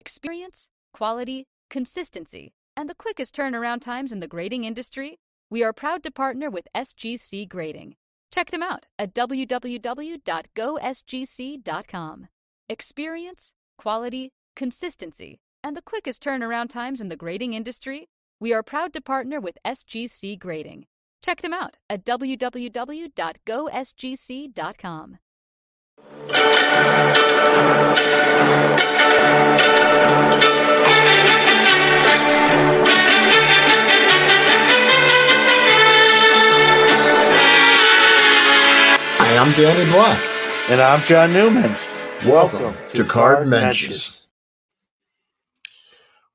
Experience, quality, consistency, and the quickest turnaround times in the grading industry? We are proud to partner with SGC Grading. Check them out at www.gosgc.com. Experience, quality, consistency, and the quickest turnaround times in the grading industry? We are proud to partner with SGC Grading. Check them out at www.gosgc.com. Hi, I'm Danny Black. And I'm John Newman. Welcome to Card Mensches.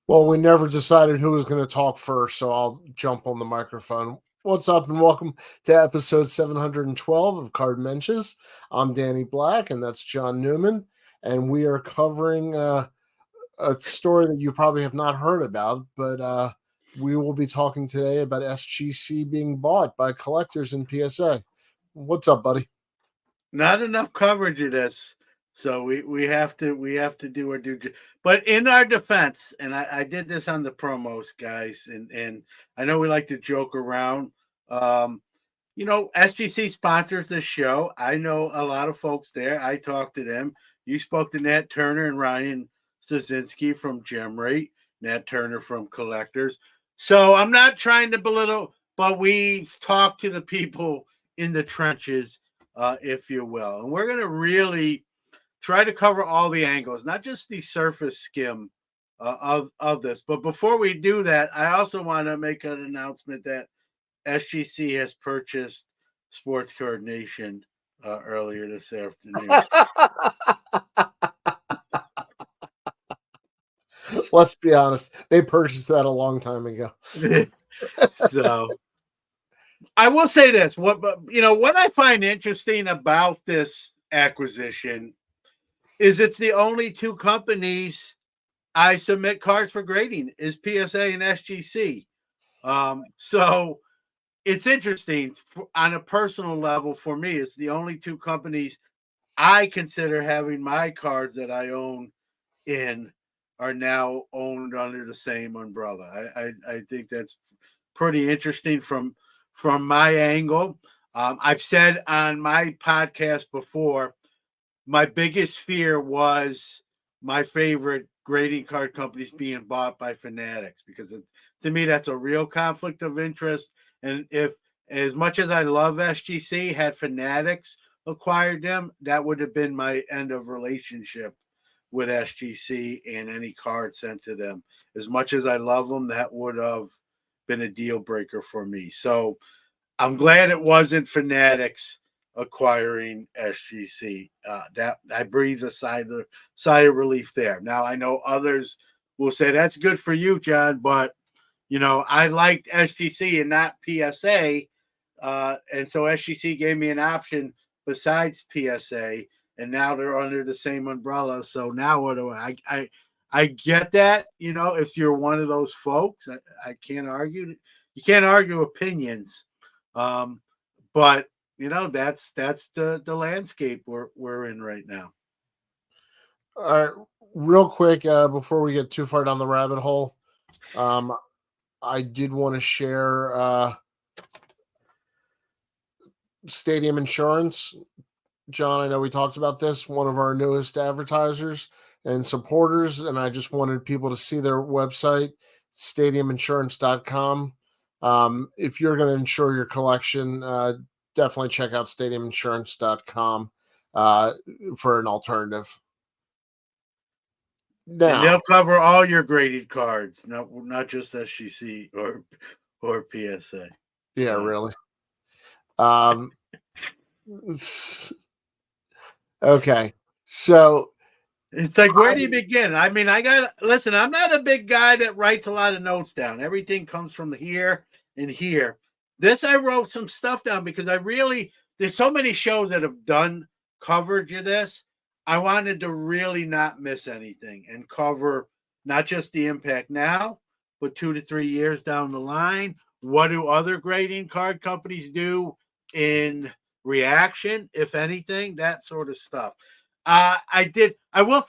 Well, we never decided who was going to talk first, so I'll jump on the microphone. What's up, and welcome to episode 712 of Card Mensches. I'm Danny Black, and that's John Newman, and we are covering a story that you probably have not heard about, but we will be talking today about SGC being bought by collectors in PSA. What's up, buddy? Not enough coverage of this, so we have to do our due. But in our defense, and I did this on the promos, guys, and I know we like to joke around. SGC sponsors this show. I know a lot of folks there. I talked to them. You spoke to Nat Turner and Ryan Szynski from GemRate, Nat Turner from Collectors. So I'm not trying to belittle, but we've talked to the people in the trenches, if you will. And we're going to really try to cover all the angles, not just the surface skim of this. But before we do that, I also want to make an announcement that SGC has purchased Sports Card Nation earlier this afternoon. Let's be honest. They purchased that a long time ago. So I will say this. What I find interesting about this acquisition is it's the only two companies I submit cards for grading is PSA and SGC. So it's interesting on a personal level for me. It's the only two companies I consider having my cards that I own in are now owned under the same umbrella. I think that's pretty interesting from my angle. I've said on my podcast before, my biggest fear was my favorite grading card companies being bought by Fanatics, because to me, that's a real conflict of interest. And if, as much as I love SGC, had Fanatics acquired them, that would have been my end of relationship with SGC and any card sent to them. As much as I love them, that would have been a deal breaker for me. So I'm glad it wasn't Fanatics acquiring SGC. That I breathe a sigh of relief there. Now I know others will say that's good for you, John, but I liked SGC and not PSA, and so SGC gave me an option besides PSA, and now they're under the same umbrella. So now what do I get that, if you're one of those folks, I can't argue. You can't argue opinions, but that's the landscape we're in right now. All right, real quick, before we get too far down the rabbit hole, I did want to share Stadium Insurance. John, I know we talked about this, one of our newest advertisers and supporters, and I just wanted people to see their website, stadiuminsurance.com. If you're going to insure your collection, definitely check out stadiuminsurance.com for an alternative. Now, and they'll cover all your graded cards, not just SGC or PSA. Yeah, really. Okay, so it's like, where do you begin? I mean, listen, I'm not a big guy that writes a lot of notes down. Everything comes from here and here. This, I wrote some stuff down because there's so many shows that have done coverage of this. I wanted to really not miss anything and cover not just the impact now, but 2 to 3 years down the line. What do other grading card companies do in reaction, if anything, that sort of stuff. I did. I will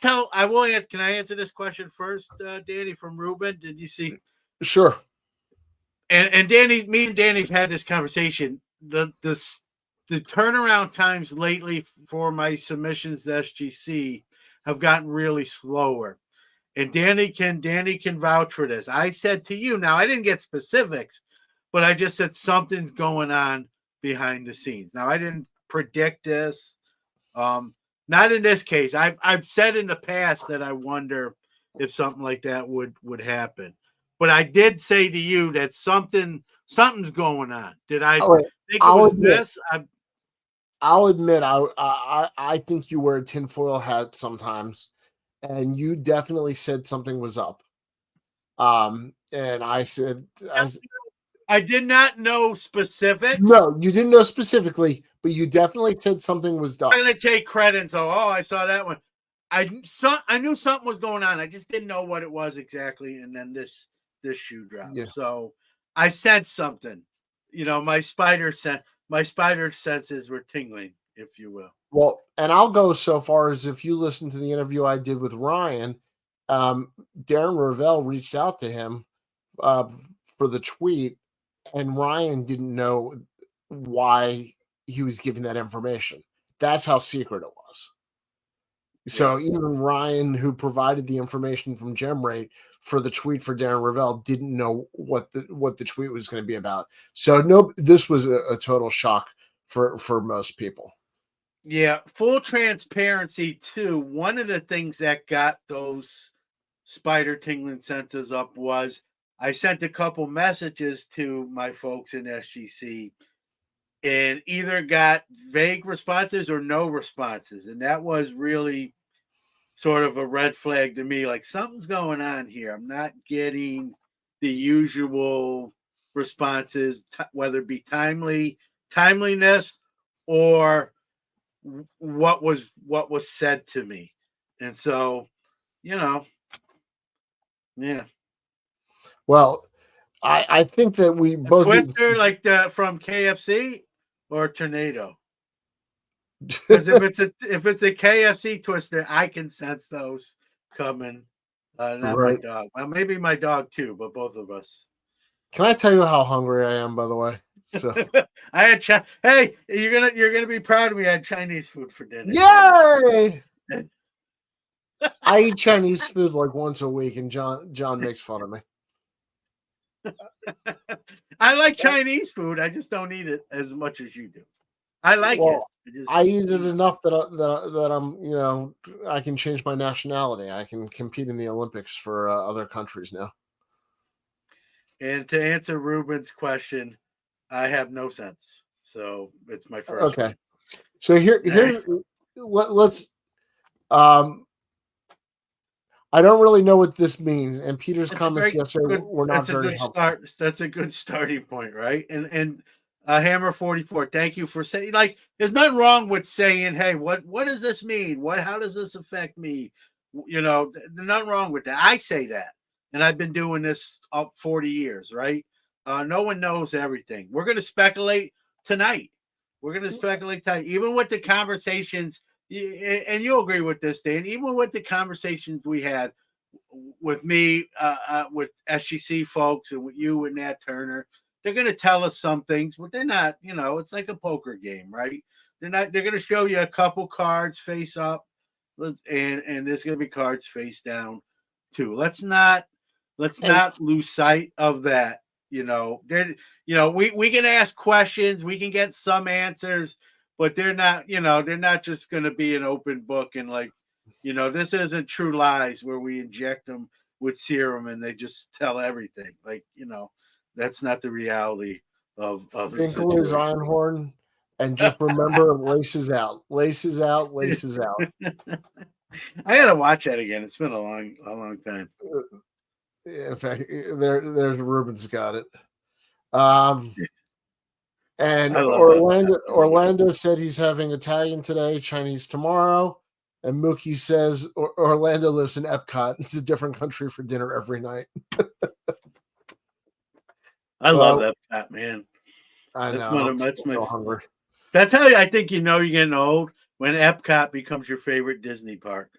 answer. Can I answer this question first, Danny, from Ruben? Did you see? Sure. And Danny, me and Danny've had this conversation. The turnaround times lately for my submissions to SGC have gotten really slower. And Danny can vouch for this. I said to you, now I didn't get specifics, but I just said something's going on behind the scenes. Now I didn't predict this. Not in this case. I've said in the past that I wonder if something like that would happen. But I did say to you that something's going on. Did I think it was this? I'll admit, I think you wear a tinfoil hat sometimes, and you definitely said something was up. And I said, I did not know specifics. No, you didn't know specifically, but you definitely said something was up. I'm going to take credit and say, I saw that one. I knew something was going on. I just didn't know what it was exactly. And then this shoe dropped. Yeah. So I sensed something. My spider senses were tingling, if you will. Well, and I'll go so far as if you listen to the interview I did with Ryan, Darren Ravel reached out to him for the tweet, and Ryan didn't know why he was giving that information. That's how secret it was. So even Ryan, who provided the information from GemRate for the tweet for Darren Ravel, didn't know what the tweet was going to be about. So no, this was a total shock for most people. Yeah, full transparency too. One of the things that got those spider tingling senses up was I sent a couple messages to my folks in SGC and either got vague responses or no responses. And that was really sort of a red flag to me, like something's going on here. I'm not getting the usual responses, whether it be timeliness or what was said to me. And so, yeah. Well, I think that we both Twister like from KFC or Tornado. Because if it's a KFC Twister, I can sense those coming. Not right. My dog. Well, maybe my dog too, but both of us. Can I tell you how hungry I am, by the way? So I had hey, you're gonna be proud of me. I had Chinese food for dinner. Yay! I eat Chinese food like once a week, and John makes fun of me. I like Chinese food. I just don't eat it as much as you do. I like it. I eat it enough that I'm, I can change my nationality. I can compete in the Olympics for other countries now. And to answer Ruben's question, I have no sense. So it's my first. Okay. One. So here, let's. I don't really know what this means, and Peter's comments yesterday were not very helpful. That's a good starting point, right? And Hammer 44, thank you for saying. Like, there's nothing wrong with saying, "Hey, what does this mean? How does this affect me?" There's nothing wrong with that. I say that, and I've been doing this up 40 years, right? No one knows everything. We're going to speculate tonight. Even with the conversations. And you'll agree with this, Dan, even with the conversations we had with me, with SGC folks and with you and Nat Turner, they're going to tell us some things, but they're not, it's like a poker game, right? They're going to show you a couple cards face up and there's going to be cards face down too. Let's not lose sight of that. We can ask questions, we can get some answers, but they're not just going to be an open book and this isn't True Lies where we inject them with serum and they just tell everything. That's not the reality of Finkel is Einhorn, and just remember, laces out. I got to watch that again. It's been a long time. In fact, there's Ruben's got it. And Orlando said he's having Italian today, Chinese tomorrow. And Mookie says Orlando lives in Epcot. It's a different country for dinner every night. I love Epcot, man. I know. That's how I think you're getting old. when Epcot becomes your favorite Disney park.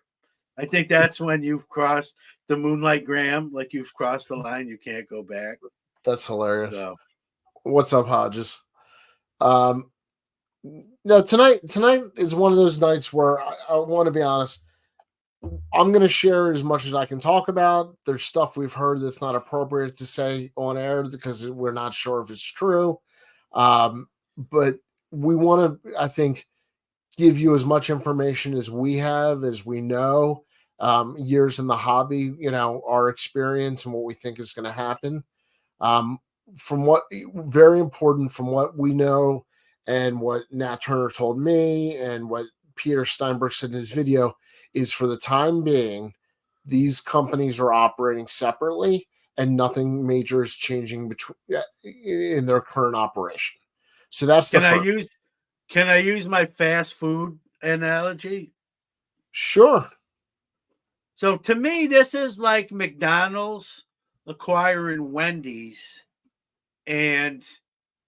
I think that's when you've crossed the Moonlight Graham, like you've crossed the line. You can't go back. That's hilarious. So, what's up, Hodges? No, tonight is one of those nights where I want to be honest. I'm going to share as much as I can talk about. There's stuff we've heard that's not appropriate to say on air because we're not sure if it's true. But we want to, I think, give you as much information as we have, as we know, years in the hobby, our experience and what we think is going to happen. From what, very important from what we know and what Nat Turner told me and what Peter Steinberg said in his video is for the time being, these companies are operating separately and nothing major is changing in their current operation. So that's Can I use my fast food analogy? Sure. So to me, this is like McDonald's acquiring Wendy's, and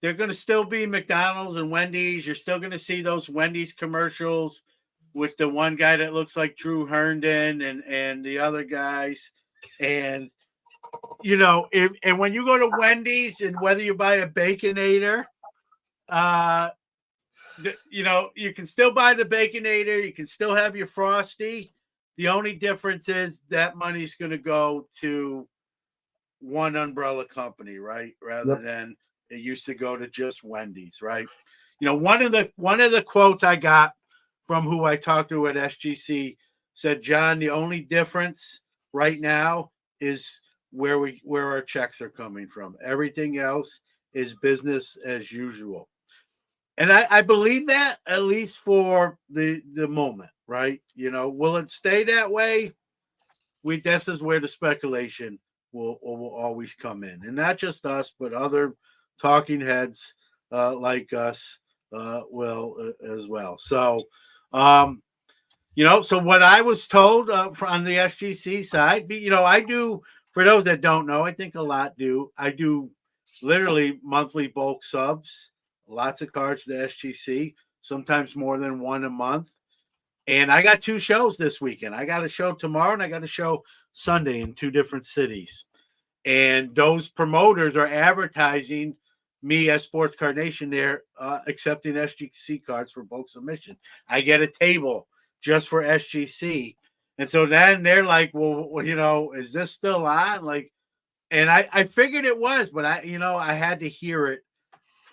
they're going to still be McDonald's and Wendy's. You're still going to see those Wendy's commercials with the one guy that looks like Drew Herndon and the other guys. And, and when you go to Wendy's and whether you buy a Baconator, you can still buy the Baconator. You can still have your Frosty. The only difference is that money's going to go to one umbrella company, right? Rather than it used to go to just Wendy's, right? One of the quotes I got from who I talked to at SGC said, John, the only difference right now is where our checks are coming from. Everything else is business as usual. And I believe that, at least for the moment, right? Will it stay that way? This is where the speculation will always come in. And not just us, but other talking heads like us will as well. So, so what I was told on the SGC side, I do, for those that don't know, I think a lot do. I do literally monthly bulk subs, lots of cards to SGC, sometimes more than one a month. And I got 2 shows this weekend. I got a show tomorrow and I got a show Sunday in 2 different cities. And those promoters are advertising me as Sports Card Nation there, accepting SGC cards for bulk submission. I get a table just for SGC. And so then they're like, well, is this still on? Like, and I figured it was, but I had to hear it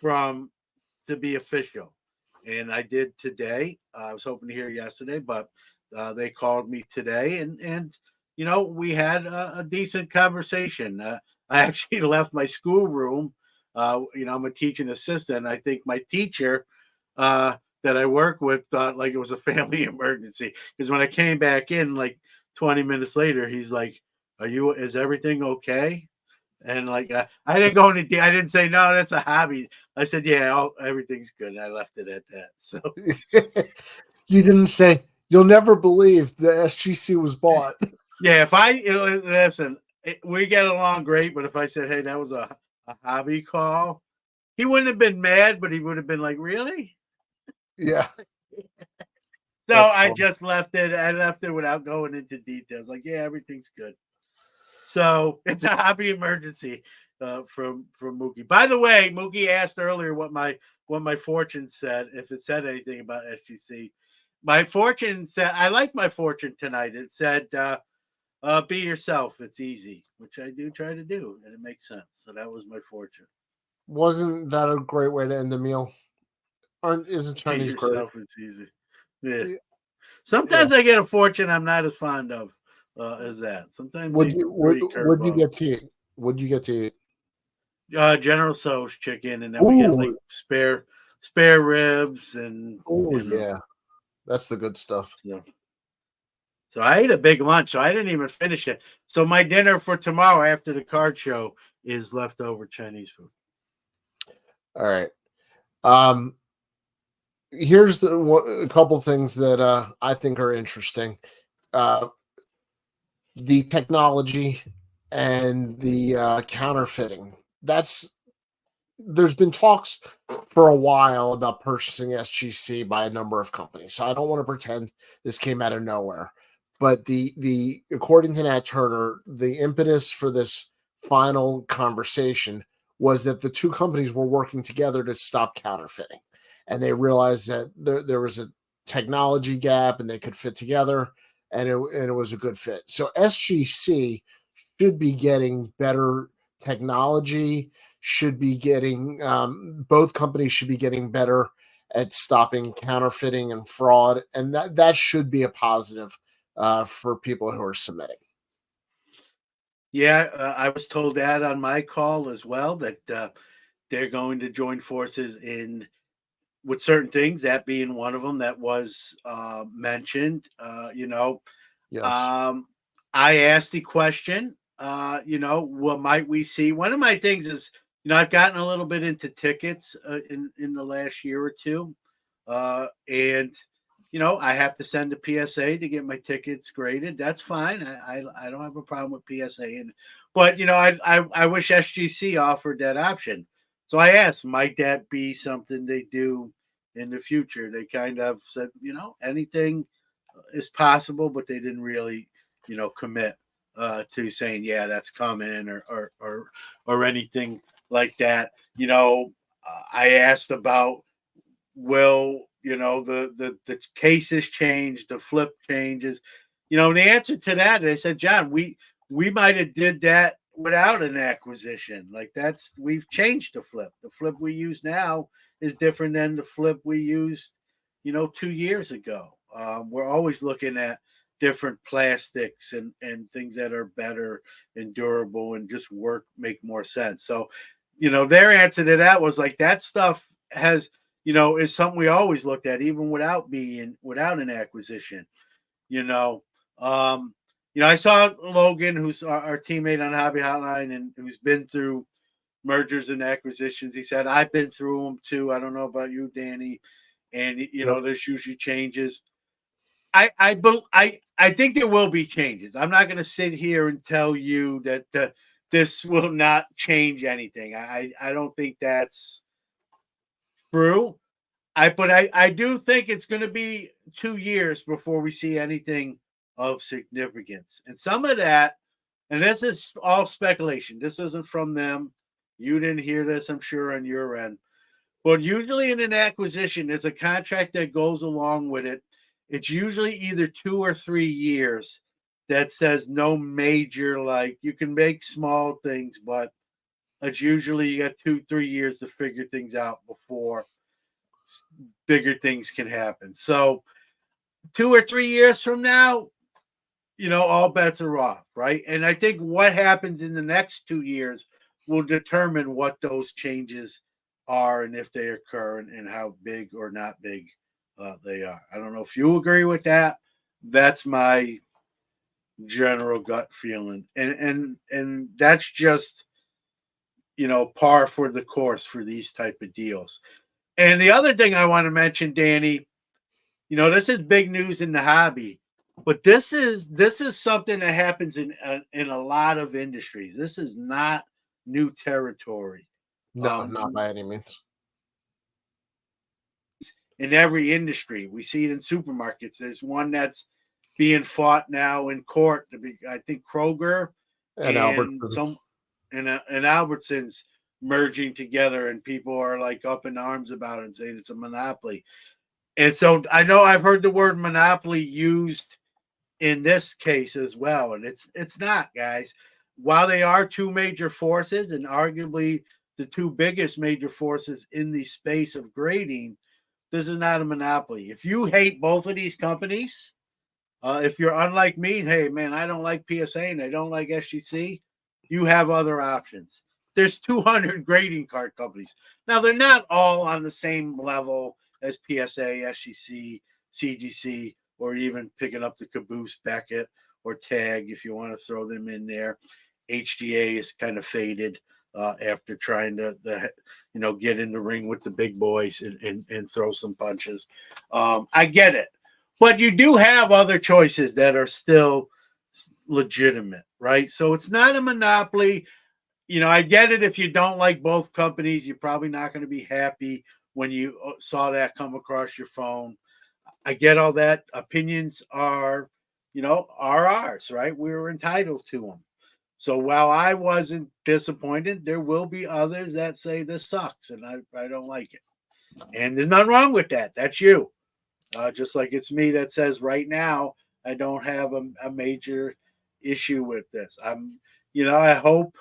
to be official. And I did today. I was hoping to hear yesterday, but they called me today and we had a decent conversation. I actually left my schoolroom. I'm a teaching assistant. I think my teacher that I work with thought like it was a family emergency, because when I came back in like 20 minutes later, he's like, is everything okay? And like, I didn't go into I didn't say, no, that's a hobby. I said, yeah, everything's good. And I left it at that. So you didn't say, you'll never believe the SGC was bought. Yeah. If listen, we get along great, but if I said, hey, that was a hobby call, he wouldn't have been mad, but he would have been like, really? Yeah. So I just left it. I left it without going into details. Like, yeah, everything's good. So it's a hobby emergency from Mookie. By the way, Mookie asked earlier what my fortune said, if it said anything about SGC. My fortune said, I like my fortune tonight. It said, be yourself. It's easy, which I do try to do, and it makes sense. So that was my fortune. Wasn't that a great way to end the meal? Isn't Chinese be yourself, great? It's easy. Yeah. Sometimes I get a fortune I'm not as fond of as that. Sometimes what do you get to eat? What do you get to eat? General Tso's chicken, and then we get like spare ribs and yeah, that's the good stuff. So I ate a big lunch, so I didn't even finish it. So my dinner for tomorrow after the card show is leftover Chinese food. All right. Here's a couple things that I think are interesting. The technology and the counterfeiting. That's there's been talks for a while about purchasing SGC by a number of companies. So I don't want to pretend this came out of nowhere. But the according to Nat Turner, the impetus for this final conversation was that the two companies were working together to stop counterfeiting. And they realized that there was a technology gap and they could fit together, and it was a good fit. So SGC should be getting better technology, should be getting both companies should be getting better at stopping counterfeiting and fraud, and that should be a positive for people who are submitting. Yeah, I was told that on my call as well, that they're going to join forces in with certain things, that being one of them that was mentioned. Yes. I asked the question, what might we see? One of my things is, I've gotten a little bit into tickets in the last year or two, and I have to send a PSA to get my tickets graded. That's fine. I don't have a problem with PSA, but I wish SGC offered that option. So I asked, might that be something they do in the future? They kind of said, anything is possible, but they didn't really, commit to saying, yeah, that's coming or anything like that. I asked about, will the cases change, the flip changes, the answer to that, they said, John, we might have did that without an acquisition. Like, we've changed the flip we use now is different than the flip we used 2 years ago. We're always looking at different plastics and things that are better and durable and just make more sense. So their answer to that was like, that stuff has is something we always looked at, even without an acquisition. I saw Logan, who's our teammate on Hobby Hotline and who's been through mergers and acquisitions. He said, I've been through them too. I don't know about you, Danny. And there's usually changes. I think there will be changes. I'm not going to sit here and tell you that this will not change anything. I don't think that's true. I do think it's going to be 2 years before we see anything of significance. And some of that, and this is all speculation. This isn't from them. You didn't hear this, I'm sure, on your end. But usually in an acquisition, there's a contract that goes along with it. It's usually either 2 or 3 years that says no major, like, you can make small things, but it's usually you got 2-3 years to figure things out before bigger things can happen. So 2 or 3 years from now, all bets are off, right? And I think what happens in the next 2 years will determine what those changes are and if they occur and how big or not big they are. I don't know if you agree with that. That's my general gut feeling, and that's just par for the course for these type of deals. And the other thing I want to mention, Danny, this is big news in the hobby, but this is something that happens in a lot of industries. This is not new territory. No, not by any means. In every industry, we see it in supermarkets. There's one that's being fought now in court. I think Kroger And Albertsons. and Albertsons merging together, and people are like up in arms about it and saying it's a monopoly. And so I know I've heard the word monopoly used in this case as well, and it's not, guys. While they are two major forces and arguably the two biggest major forces in the space of grading, this is not a monopoly. If you hate both of these companies, if you're unlike me, hey man, I don't like PSA and I don't like SGC, you have other options. There's 200 grading card companies. Now, they're not all on the same level as PSA, SGC, CGC, or even picking up the Caboose, Beckett, or Tag if you want to throw them in there. HDA is kind of faded after trying to get in the ring with the big boys and throw some punches. I get it. But you do have other choices that are still legitimate, right? So it's not a monopoly. I get it. If you don't like both companies, you're probably not going to be happy when you saw that come across your phone. I get all that. Opinions are ours, right? We were entitled to them. So while I wasn't disappointed, there will be others that say this sucks and I don't like it. And there's nothing wrong with that. That's you. Just like it's me that says right now, I don't have a major issue with this. I hope,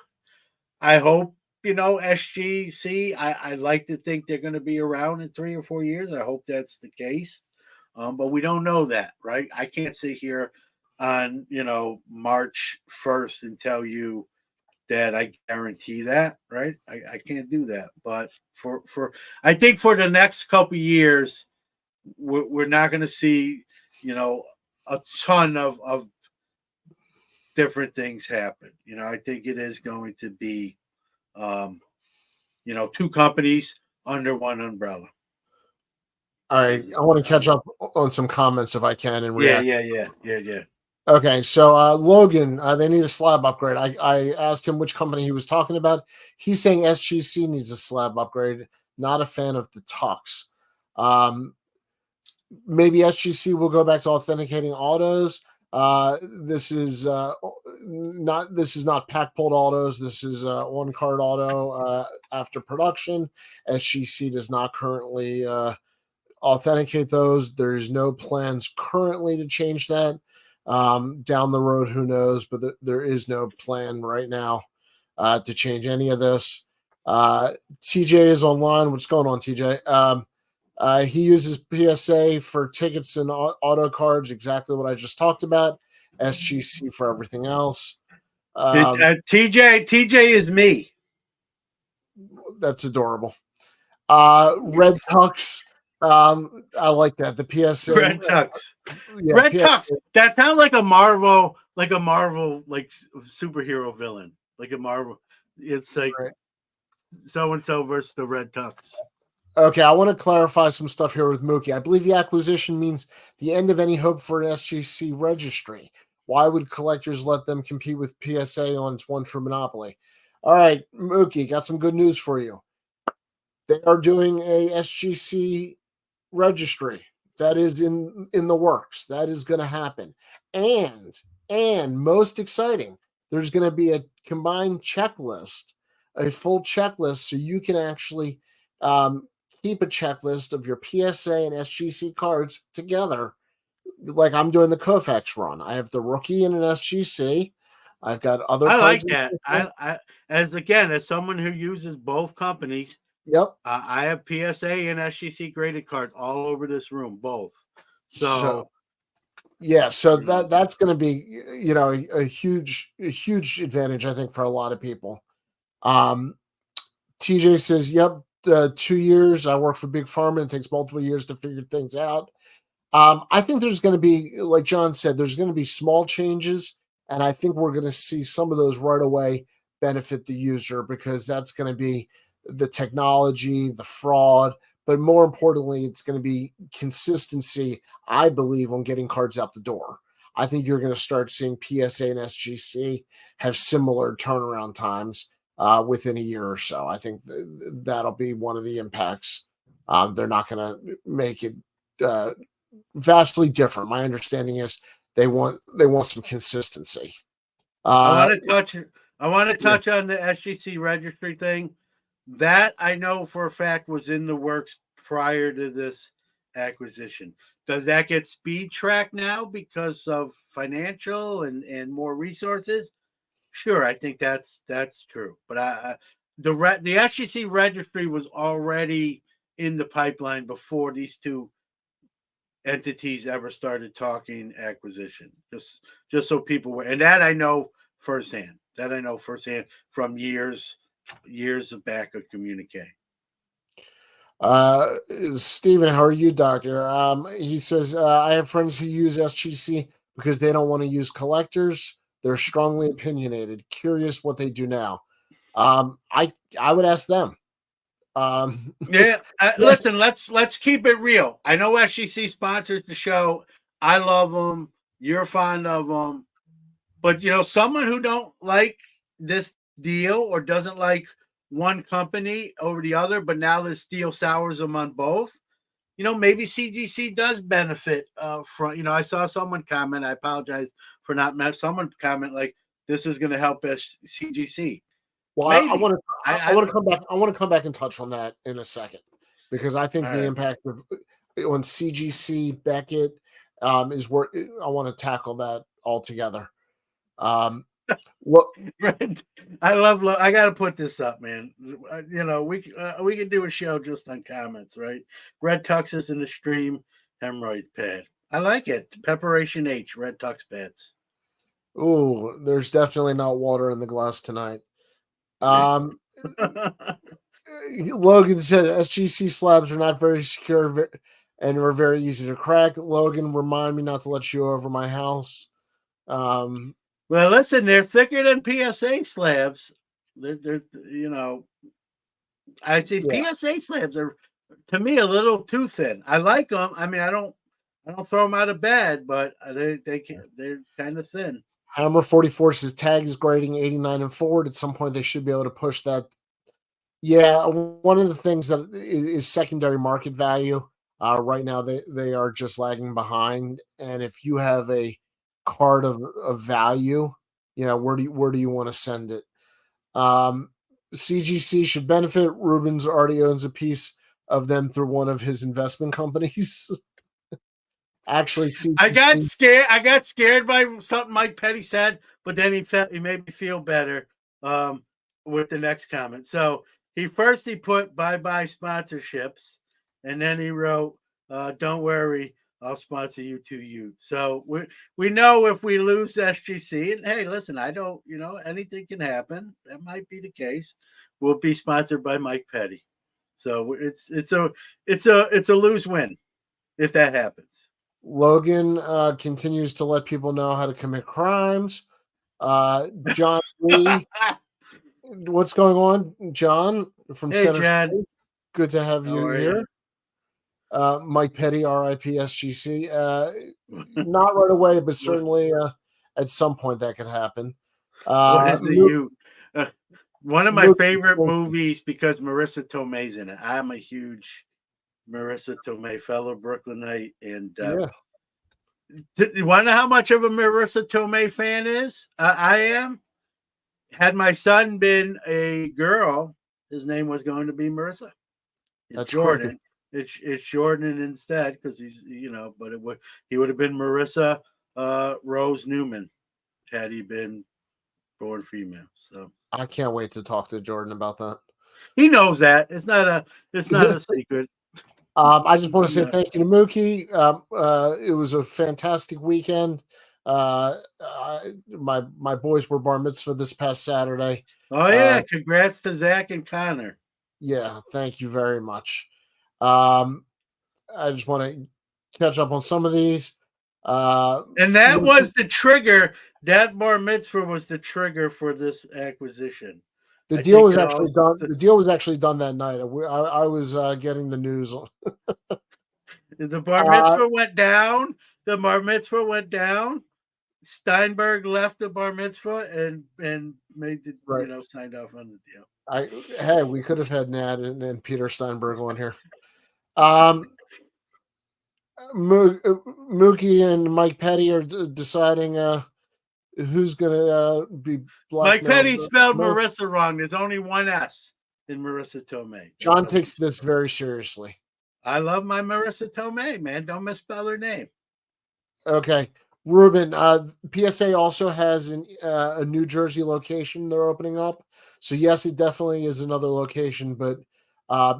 SGC, I like to think they're going to be around in 3 or 4 years. I hope that's the case. But we don't know that, right? I can't sit here on, March 1st and tell you that I guarantee that, right? I can't do that. But I think for the next couple of years, we're not going to see, a ton of different things happen. I think it is going to be, two companies under one umbrella. All right, I want to catch up on some comments if I can and react. Yeah. Okay, so Logan, they need a slab upgrade. I asked him which company he was talking about. He's saying SGC needs a slab upgrade. Not a fan of the Tux. Maybe SGC will go back to authenticating autos. This is not pack pulled autos. This is on card auto after production. SGC does not currently authenticate those. There's no plans currently to change that. Down the road, who knows? But there is no plan right now to change any of this. TJ is online. What's going on, TJ? He uses PSA for tickets and auto cards, exactly what I just talked about. SGC for everything else. TJ is me. That's adorable. Red Tux. I like that. The PSA Red Tux. Yeah, Red PSA. Tux. That sounds like a Marvel superhero villain. Like a Marvel. It's like Right. so and so versus the Red Tux. Okay, I want to clarify some stuff here with Mookie. I believe the acquisition means the end of any hope for an SGC registry. Why would collectors let them compete with PSA on its one true monopoly? All right, Mookie, got some good news for you. They are doing a SGC registry. That is in the works. That is going to happen. And most exciting, there's going to be a combined checklist, a full checklist, so you can actually keep a checklist of your PSA and SGC cards together. Like I'm doing the Koufax run. I have the rookie and an SGC. I've got other I like cards. that. I as someone who uses both companies. Yep. I have PSA and SGC graded cards all over this room, both. So that's going to be, a huge advantage, I think, for a lot of people. TJ says, yep, 2 years. I work for Big Pharma. It takes multiple years to figure things out. I think there's going to be, like John said, there's going to be small changes, and I think we're going to see some of those right away benefit the user, because that's going to be the technology, the fraud, but more importantly, it's going to be consistency, I believe, on getting cards out the door. I think you're going to start seeing PSA and SGC have similar turnaround times within a year or so. I think that'll be one of the impacts. They're not going to make it vastly different. My understanding is they want some consistency. I want to touch on the SGC registry thing. That I know for a fact was in the works prior to this acquisition. Does that get speed tracked now because of financial and more resources? Sure, I think that's true. But the SGC registry was already in the pipeline before these two entities ever started talking acquisition. Just so people were, and that I know firsthand. From years back of communique. Stephen, how are you, doctor? He says, I have friends who use SGC because they don't want to use collectors. They're strongly opinionated. Curious what they do now. I would ask them. Listen, let's keep it real. I know SGC sponsors the show. I love them. You're fond of them. But someone who don't like this deal or doesn't like one company over the other, but now this deal sours them on both, maybe CGC does benefit from, I saw someone comment, I apologize for not met someone comment like this is going to help CGC. Well, I want to come back. I want to come back and touch on that in a second, because I think the impact of on CGC Beckett is where I want to tackle that altogether. What I love. I got to put this up, man. We can do a show just on comments, right? Red Tux is in the stream. Hemorrhoid pad. I like it. Preparation H. Red Tux pads. Oh, there's definitely not water in the glass tonight. Logan said SGC slabs are not very secure and are very easy to crack. Logan, remind me not to let you over my house. Well, listen, they're thicker than PSA slabs. They're I see PSA slabs are, to me, a little too thin. I like them. I mean, I don't throw them out of bed, but they're kind of thin. Hammer 44 says tag is grading 89 and forward. At some point, they should be able to push that. Yeah, one of the things that is secondary market value. Right now, they are just lagging behind. And if you have a card of value, where do you want to send it? CGC should benefit. Rubens already owns a piece of them through one of his investment companies. Actually, CGC, I got scared. I got scared by something Mike Petty said, but then he made me feel better with the next comment. So he put bye-bye sponsorships, and then he wrote, don't worry, I'll sponsor you to you. So we know if we lose SGC, and hey, listen, I don't, anything can happen. That might be the case. We'll be sponsored by Mike Petty. So it's a lose win if that happens. Logan continues to let people know how to commit crimes. John Lee, what's going on, John from Center John. State? Good to have you here. Mike Petty, RIP SGC. Not right away, but certainly at some point that could happen. What is it? One of my favorite movies because Marissa Tomei's in it. I'm a huge Marissa Tomei fellow Brooklynite, and you want to know how much of a Marissa Tomei fan is? I am. Had my son been a girl, his name was going to be Marissa. That's Jordan. It's Jordan instead because he's but he would have been Marissa Rose Newman had he been born female. So I can't wait to talk to Jordan about that. He knows that it's not a secret. I just want to say thank you to Mookie. It was a fantastic weekend. My boys were bar mitzvah this past Saturday. Oh yeah, congrats to Zach and Connor. Yeah, thank you very much. I just want to catch up on some of these. And that was the trigger. That bar mitzvah was the trigger for this acquisition. The deal was actually done. The deal was actually done that night. I was getting the news. The bar mitzvah went down. The bar mitzvah went down. Steinberg left the bar mitzvah and made the signed off on the deal. We could have had Nat and Peter Steinberg on here. Mookie and Mike Petty are deciding who's going to be blackmailed. Mike Petty spelled Marissa wrong. There's only one S in Marissa Tomei. John takes this very seriously. I love my Marissa Tomei, man. Don't misspell her name. Okay. Ruben, PSA also has a New Jersey location they're opening up. So, yes, it definitely is another location, but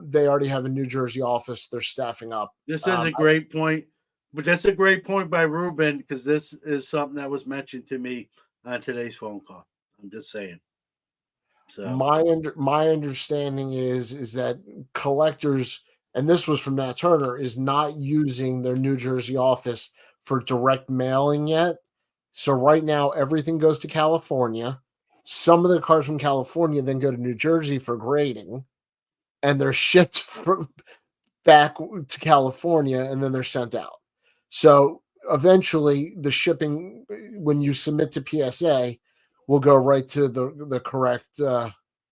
they already have a New Jersey office. They're staffing up. This is a great point. But that's a great point by Ruben because this is something that was mentioned to me on today's phone call. I'm just saying. So my understanding is that collectors, and this was from Nat Turner, is not using their New Jersey office for direct mailing yet. So right now everything goes to California. Some of the cards from California then go to New Jersey for grading, and they're shipped back to California, and then they're sent out. So eventually the shipping, when you submit to PSA, will go right to the correct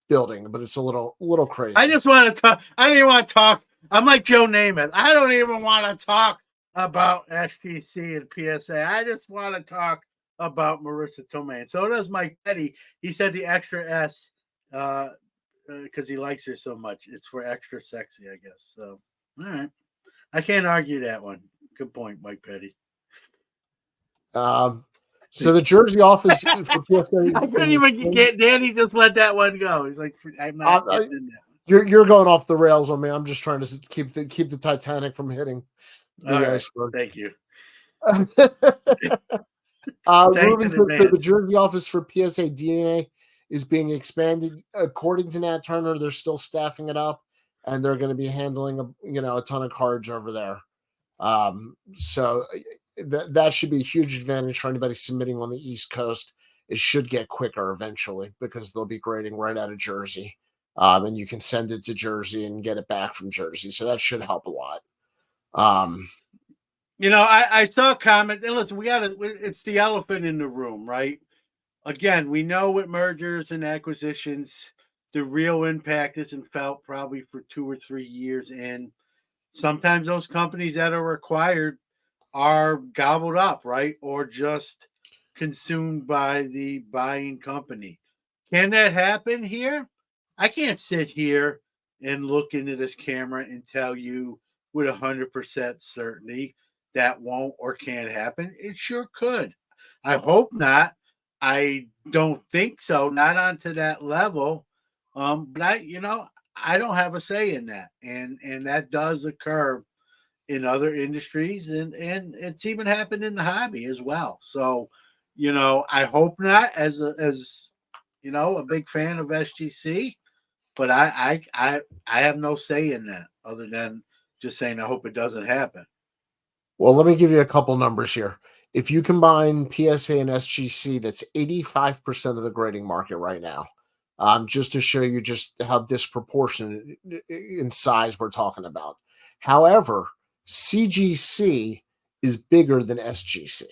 building. But it's a little crazy. I just want to talk. I don't even want to talk. I'm like Joe Namath. I don't even want to talk about SGC and PSA. I just want to talk about Marissa Tomei. So does Mike Petty. He said the extra S because he likes her so much. It's for extra sexy, I guess. So, all right. I can't argue that one. Good point, Mike Petty. So the Jersey office for PSA. I couldn't even get Danny. Just let that one go. He's like, I'm not getting in that. You're going off the rails on me. I'm just trying to keep the Titanic from hitting the iceberg. Thank you. Ruben says the Jersey office for PSA DNA is being expanded. According to Nat Turner, they're still staffing it up, and they're going to be handling a ton of cards over there. So that should be a huge advantage for anybody submitting on the East Coast. It should get quicker eventually because they'll be grading right out of Jersey, and you can send it to Jersey and get it back from Jersey. So that should help a lot. I saw a comment, and listen, it's the elephant in the room, right? Again, we know with mergers and acquisitions, the real impact isn't felt probably for 2 or 3 years in. Sometimes those companies that are acquired are gobbled up, right? Or just consumed by the buying company. Can that happen here? I can't sit here and look into this camera and tell you with 100% certainty that won't or can't happen. It sure could. I hope not. I don't think so. Not onto that level. But I don't have a say in that. And that does occur in other industries, and it's even happened in the hobby as well. So, I hope not as a big fan of SGC, but I have no say in that other than just saying I hope it doesn't happen. Well, let me give you a couple numbers here. If you combine PSA and SGC, that's 85% of the grading market right now. Just to show you just how disproportionate in size we're talking about. However, CGC is bigger than SGC.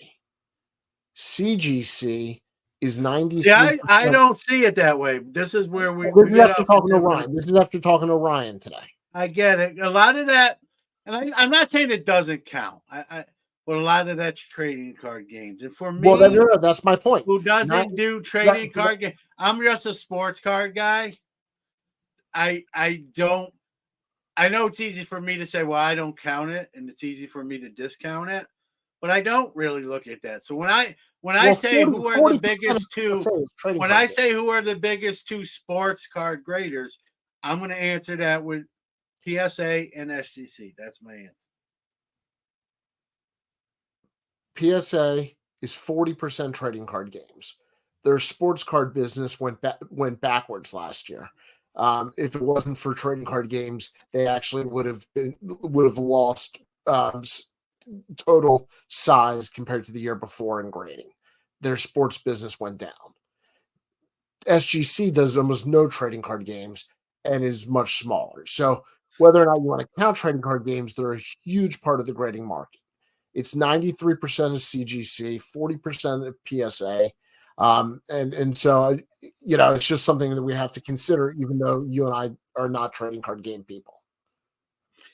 CGC is 90. See, I don't see it that way. This is where This is after talking to Ryan. This is after talking to Ryan today. I get it. A lot of that, and I'm not saying it doesn't count. But a lot of that's trading card games. And for me, that's my point. Who doesn't do trading card games? I'm just a sports card guy. I know it's easy for me to say, well, I don't count it, and it's easy for me to discount it, but I don't really look at that. So when I say who are the biggest two, when I say who are the biggest two sports card graders, I'm going to answer that with PSA and SGC. That's my answer. PSA is 40% trading card games. Their sports card business went backwards last year. If it wasn't for trading card games, they actually would have lost total size compared to the year before in grading. Their sports business went down. SGC does almost no trading card games and is much smaller. So whether or not you want to count trading card games, they're a huge part of the grading market. It's 93% of CGC, 40% of PSA. And so, it's just something that we have to consider, even though you and I are not trading card game people.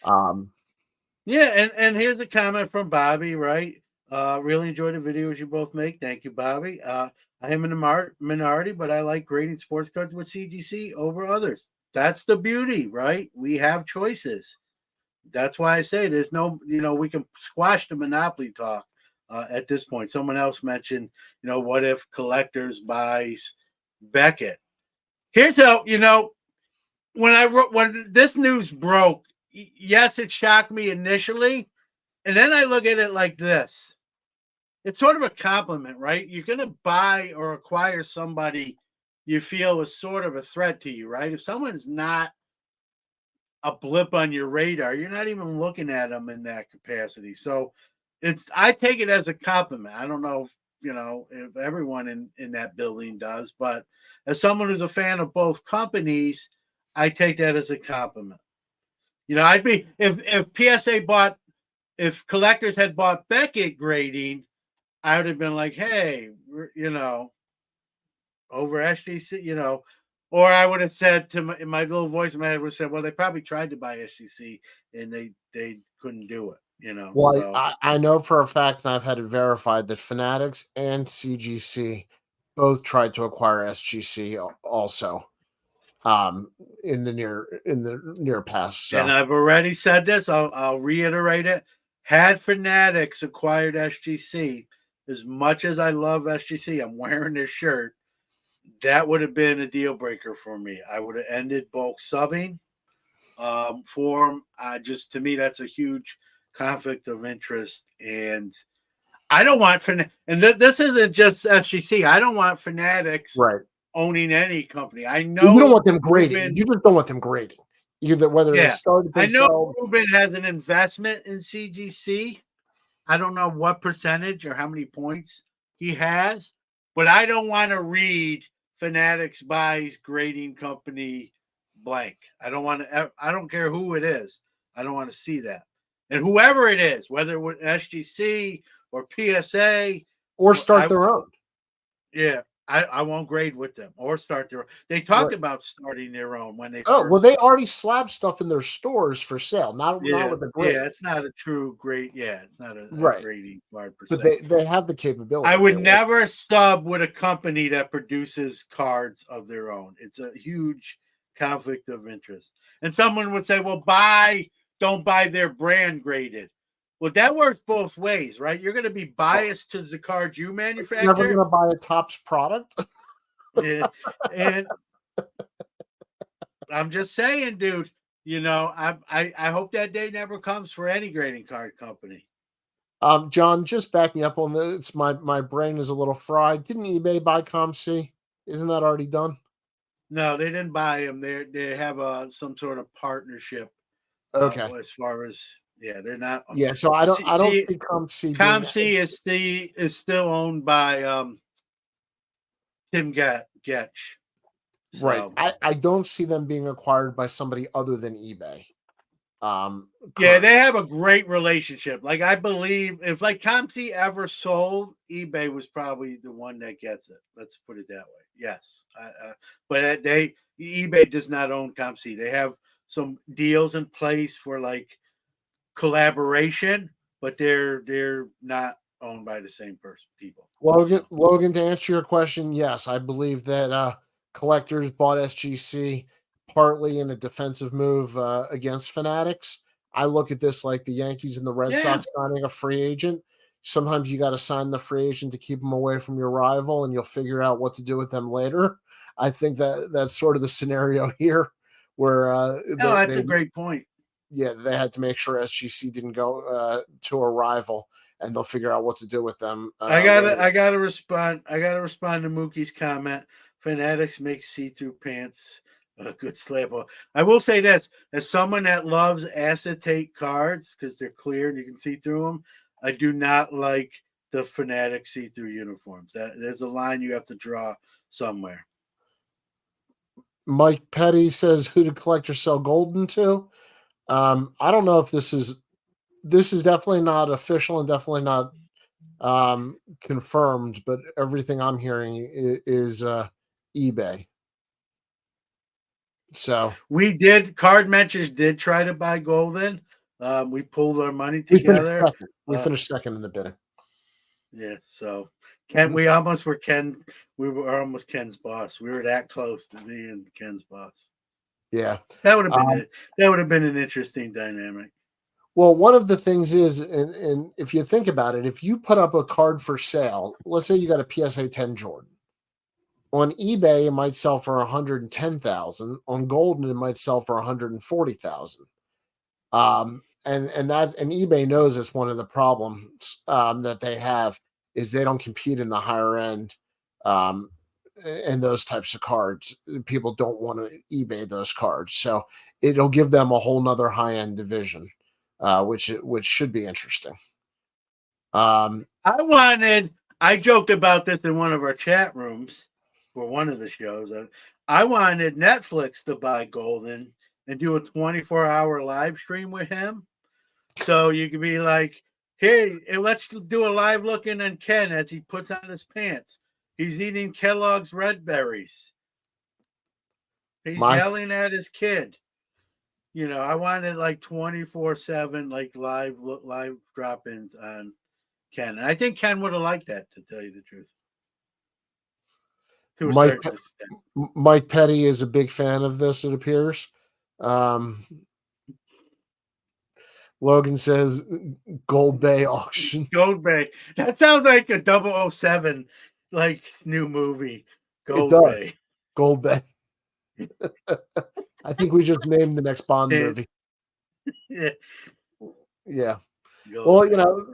Yeah. And here's a comment from Bobby, right? Really enjoy the videos you both make. Thank you, Bobby. I am in the minority, but I like grading sports cards with CGC over others. That's the beauty, right? We have choices. That's why I say there's no, we can squash the monopoly talk at this point. Someone else mentioned, what if Collectors buys Beckett? Here's how, when this news broke, yes, it shocked me initially. And then I look at it like this. It's sort of a compliment, right? You're going to buy or acquire somebody you feel is sort of a threat to you, right? If someone's not a blip on your radar, you're not even looking at them in that capacity. So I take it as a compliment. I don't know if if everyone in that building does, but as someone who's a fan of both companies, I take that as a compliment. I'd be if Collectors had bought Beckett grading, I would have been like, hey, over SGC, you know, or I would have said to my little voice in my head would have said, well, they probably tried to buy SGC and they couldn't do it, you know. Well, So I know for a fact, and I've had it verified, that Fanatics and CGC both tried to acquire SGC also in the near past. and So I've already said this, I'll reiterate it. Had Fanatics acquired SGC, as much as I love SGC, I'm wearing this shirt, that would have been a deal breaker for me. I would have ended bulk subbing for them. Just to me, that's a huge conflict of interest, and I don't want this isn't just FGC. I don't want Fanatics right, owning any company. I you know don't want them grading. Ruben, You just don't want them grading. Either whether they yeah, started I know themselves. Ruben has an investment in CGC. I don't know what percentage or how many points he has, but I don't want to read Fanatics buys grading company blank. I don't want to. I don't care who it is. I don't want to see that. And whoever it is, whether with SGC or PSA, Or start their own. yeah, I won't grade with them or start their own. They talked Right. about starting their own when they Oh, first. well, they already slab stuff in their stores for sale, not Yeah, with a grade. yeah, it's not a true grade. Yeah, it's not a Right. grading card per But se. they have the capability. I if would they want. never sub with a company that produces cards of their own. It's a huge conflict of interest. And someone would say, well, don't buy their brand graded. Well, that works both ways, right? You're going to be biased to the cards you You're manufacture. never going to buy a Topps product. Yeah. And I'm just saying, dude, you know, I hope that day never comes for any grading card company. John, just back me up on this. My brain is a little fried. Didn't eBay buy ComC? Isn't that already done? No, they didn't buy them. They have some sort of partnership. Okay. As far as they're not. Yeah. So I don't see ComC. ComC is still owned by Tim Getch. So. Right. I don't see them being acquired by somebody other than eBay. Yeah, they have a great relationship. Like, I believe if like ComC ever sold, eBay was probably the one that gets it. Let's put it that way. Yes, but eBay does not own ComC. They have some deals in place for like collaboration, but they're not owned by the same people. Logan, to answer your question, yes, I believe that collectors bought SGC partly in a defensive move against Fanatics. I look at this like the Yankees and the Red Sox signing a free agent. Sometimes you got to sign the free agent to keep them away from your rival, and you'll figure out what to do with them later. I think that's sort of the scenario here, where that's a great point. Yeah, they had to make sure SGC didn't go to a rival, and they'll figure out what to do with them. I gotta respond to Mookie's comment. Fanatics make see-through pants a good slab. I will say this: as someone that loves acetate cards because they're clear and you can see through them, I do not like the Fanatic see-through uniforms. There's a line you have to draw somewhere. Mike Petty says, "Who did collectors sell Golden to?" I don't know if this is definitely not official and definitely not confirmed, but everything I'm hearing is eBay. So Mensches did try to buy Golden. We pulled our money together. We finished second in the bidding. Yeah, so we were almost Ken's boss. We were that close to being Ken's boss. Yeah, that would have been an interesting dynamic. Well, one of the things is, and if you think about it, if you put up a card for sale, let's say you got a PSA 10 Jordan. On eBay, it might sell for $110,000. On Golden, it might sell for $140,000. And eBay knows it's one of the problems that they have is they don't compete in the higher end and those types of cards. People don't want to eBay those cards, so it'll give them a whole nother high end division, which should be interesting. I joked about this in one of our chat rooms for one of the shows. I wanted Netflix to buy Golden and do a 24-hour live stream with him. So you could be like, hey, let's do a live looking on Ken as he puts on his pants. He's eating Kellogg's red berries. He's My yelling at his kid. You know, I wanted like 24/7, like live drop-ins on Ken. And I think Ken would have liked that, to tell you the truth. To a Mike certain extent. Mike Petty is a big fan of this, it appears. Logan says Gold Bay auction. Gold Bay. That sounds like a 007 like new movie. It Gold does. Bay. Gold Bay. I think we just named the next Bond movie. Yeah. Yeah. Gold Well, Bay. you know,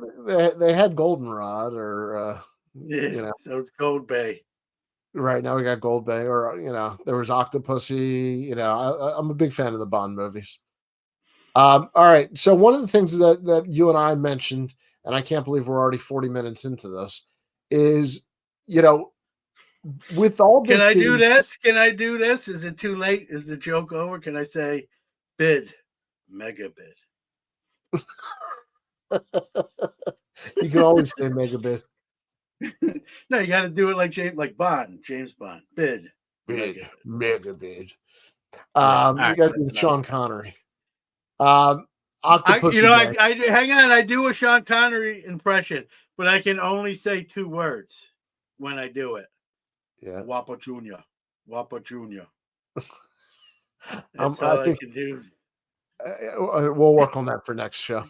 they had Goldenrod or Yeah, you know. so it's Gold Bay. Right now we got Gold Bay, or you know, there was Octopussy. You know, I'm a big fan of the Bond movies. All right. So one of the things that you and I mentioned, and I can't believe we're already 40 minutes into this, is, you know, with all this. Can I do this? Can I do this? Is it too late? Is the joke over? Can I say bid, mega bid? You can always say mega bid. No, you got to do it like James Bond. Bid, mega bid. Right, you got to do Sean Connery. Octopus. I hang on. I do a Sean Connery impression, but I can only say 2 words when I do it. Yeah, Whopper Jr. Whopper Jr. I think I can do. We'll work on that for next show.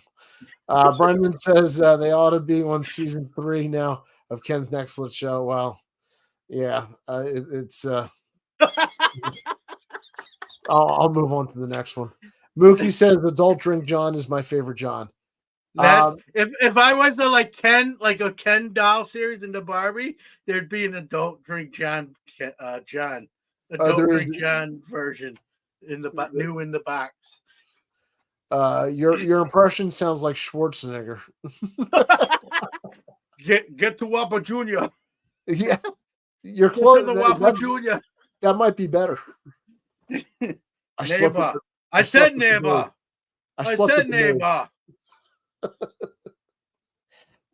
Brendan says they ought to be on season 3 now of Ken's Netflix show. Well, yeah, it's. I'll move on to the next one. Mookie says Adult Drink John is my favorite John. That's if I was a a Ken doll series in the Barbie, there'd be an Adult Drink John Drink John version in the new in the box. Your impression sounds like Schwarzenegger. Get to Whopper Jr. Yeah, you're close. To the Whopper Jr. That might be better. Neighbor. I said neighbor. I said neighbor.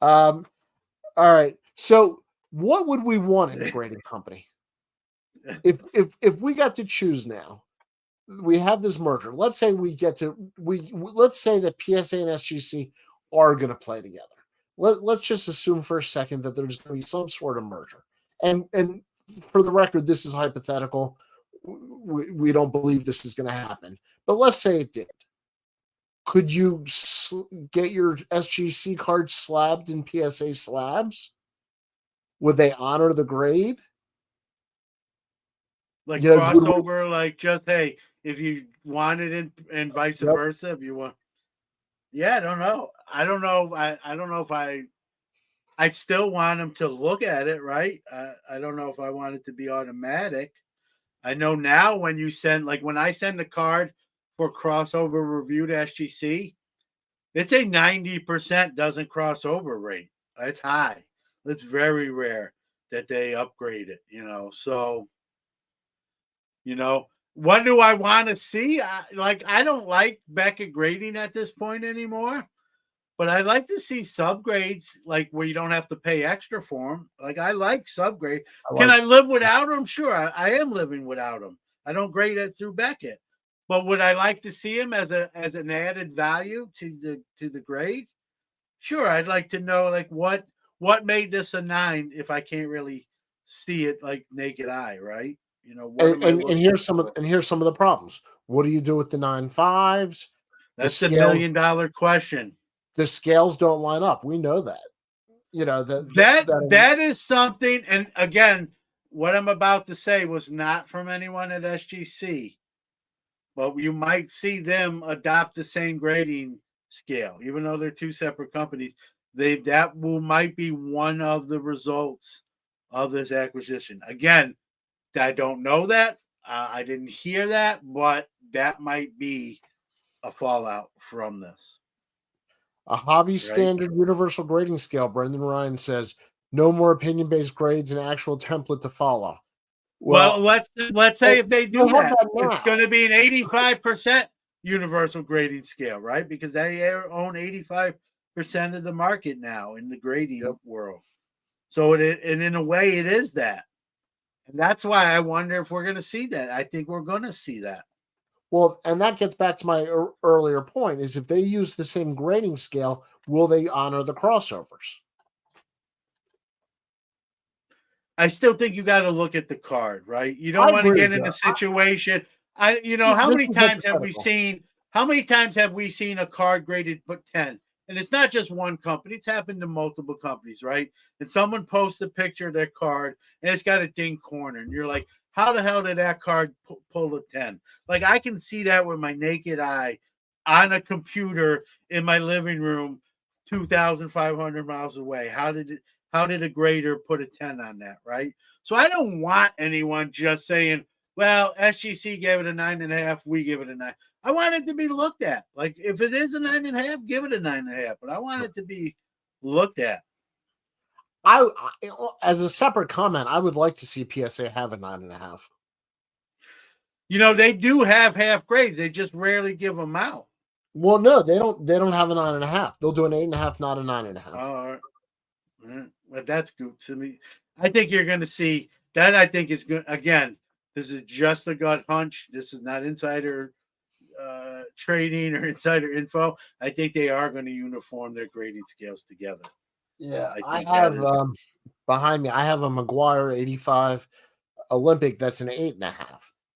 All right. So what would we want in a grading company? If we got to choose now, we have this merger. Let's say let's say that PSA and SGC are going to play together. Let's just assume for a second that there's going to be some sort of merger. And for the record, this is hypothetical. We don't believe this is going to happen. But let's say it did. Could you get your SGC card slabbed in PSA Slabs? Would they honor the grade? Like crossover, like just, hey, if you want it and vice versa, if you want. Yeah, I don't know. I don't know if I still want them to look at it, right? I don't know if I want it to be automatic. I know now when you send, like when I send a card for crossover review to SGC, it's a 90% doesn't cross over rate. It's high. It's very rare that they upgrade it, you know. So, you know, what do I want to see? I don't like Beckett grading at this point anymore, but I'd like to see subgrades, like where you don't have to pay extra for them. Like I like subgrade. Can I live without them? Sure, I am living without them. I don't grade it through Beckett, but would I like to see them as an added value to the grade? Sure, I'd like to know like what made this a 9 if I can't really see it like naked eye, right? You know, and here's some of the problems. What do you do with the 9.5s? That's the $1 million question. The scales don't line up. We know that. You know that is something. And again, what I'm about to say was not from anyone at SGC, but you might see them adopt the same grading scale, even though they're 2 separate companies. Might be one of the results of this acquisition. Again, I don't know that. I didn't hear that, but that might be a fallout from this. A hobby standard universal grading scale, Brendan Ryan says, no more opinion-based grades, an actual template to follow. Well, let's say if they do that, it's going to be an 85% universal grading scale, right? Because they own 85% of the market now in the grading world. So and in a way, it is that. And that's why I wonder if we're going to see that. I think we're going to see that. Well, and that gets back to my earlier point, is if they use the same grading scale, will they honor the crossovers? I still think you got to look at the card, right? You I don't want to agree get with in a you. situation. How This many is times have we hypothetical. seen? How many times have we seen a card graded but 10? And it's not just one company; it's happened to multiple companies, right? And someone posts a picture of their card, and it's got a ding corner, and you're like, "How the hell did that card pull a 10?" Like I can see that with my naked eye on a computer in my living room, 2,500 miles away. How did a grader put a 10 on that, right? So I don't want anyone just saying, well, SGC gave it a 9.5, we give it a 9. I want it to be looked at. Like if it is a 9.5, give it a 9.5. But I want it to be looked at. I as a separate comment, I would like to see PSA have a 9.5. They do have half grades. They just rarely give them out. Well, no, they don't. They don't have a 9.5. They'll do an 8.5, not a 9.5. All right. But that's good to me. I think you're going to see that. I think is good. Again, this is just a gut hunch. This is not insider trading or insider info. I think they are going to uniform their grading scales together. Yeah, I have behind me. I have a McGuire 85 Olympic. That's an 8.5.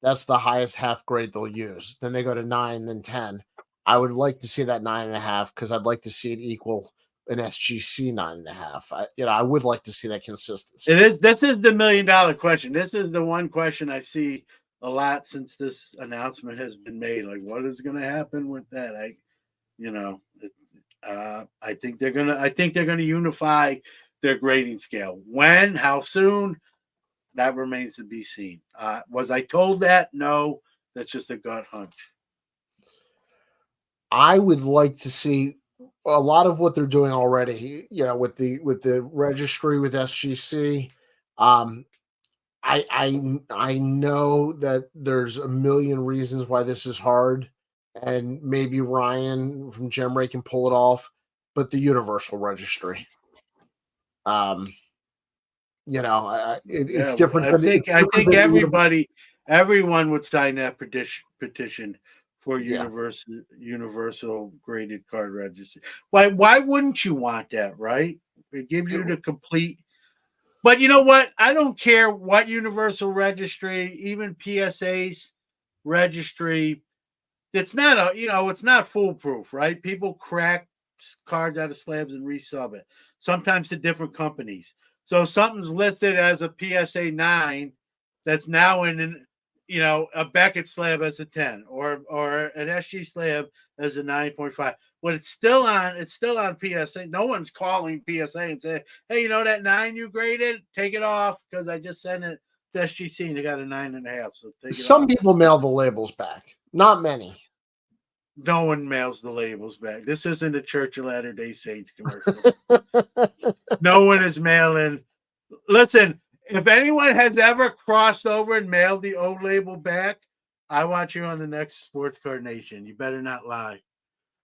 That's the highest half grade they'll use. Then they go to 9, then 10. I would like to see that 9.5 because I'd like to see it equal an SGC 9.5. I would like to see that consistency. It is. This is the $1 million question. This is the one question I see a lot since this announcement has been made. Like, what is going to happen with that? I think they're gonna unify their grading scale. When? How soon? That remains to be seen. Was I told that? No, that's just a gut hunch. I would like to see a lot of what they're doing already, with the registry with SGC. I know that there's a million reasons why this is hard, and maybe Ryan from GemRay can pull it off, but the universal registry, it's different. I think everyone would sign that petition for universal graded card registry. Why wouldn't you want that, right? It gives you the complete. But you know what? I don't care what universal registry, even PSA's registry. It's not it's not foolproof, right? People crack cards out of slabs and resub it, sometimes to different companies. So something's listed as a PSA 9 that's now in a Beckett slab as a 10 or an SG slab as a 9.5. But it's still on PSA. No one's calling PSA and saying, hey, that 9 you graded, take it off because I just sent it to SGC and they got a 9.5. So take it Some off. people mail the labels back. Not many. No one mails the labels back. This isn't a Church of Latter-day Saints commercial. No one is mailing. Listen, if anyone has ever crossed over and mailed the old label back, I want you on the next Sports Card Nation. You better not lie.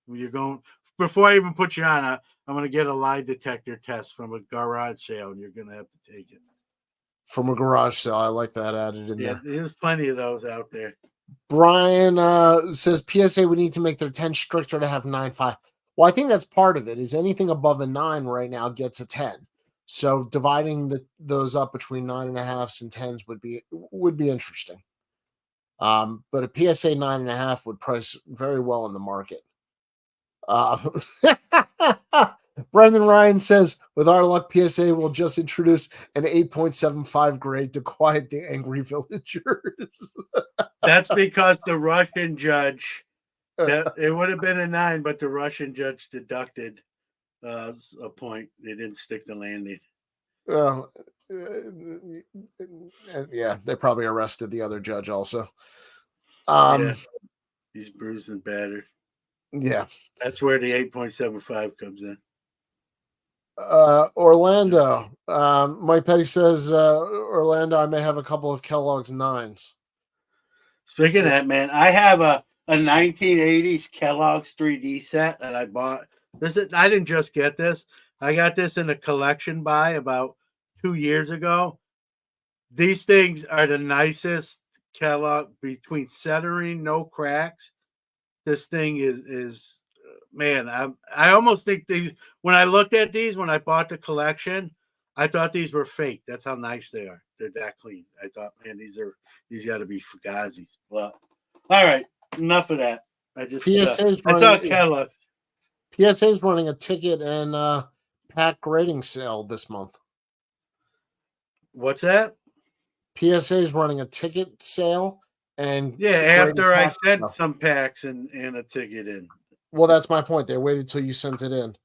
You're going before I even put you on. I'm going to get a lie detector test from a garage sale, and you're going to have to take it. From a garage sale, I like that added in there. There's plenty of those out there. Brian says PSA would need to make their 10 stricter to have 9.5. Well, I think that's part of it. Is anything above a 9 right now gets a 10. So dividing those up between 9.5s and 10s would be interesting. But a PSA 9.5 would price very well in the market. Brendan Ryan says, with our luck, PSA will just introduce an 8.75 grade to quiet the angry villagers. That's because the Russian judge, it would have been a 9, but the Russian judge deducted a point. They didn't stick the landing. Yeah, they probably arrested the other judge also. He's bruised and battered. Yeah. That's where the 8.75 comes in. Orlando. Mike Petty says, Orlando, I may have a couple of Kellogg's 9s. Speaking of that, man, I have a 1980s Kellogg's 3D set that I bought. I didn't just get this. I got this in a collection buy about 2 years ago. These things are the nicest Kellogg, between centering, no cracks. This thing is man, I almost think these, when I looked at these when I bought the collection, I thought these were fake. That's how nice they are. They're that clean. I thought, man, these got to be Fugazis. Well, all right, enough of that. I just I saw Kellogg's. PSA is running a ticket and pack grading sale this month. What's that? PSA is running a ticket sale, and after I sent some packs and a ticket in. Well, that's my point. They waited till you sent it in.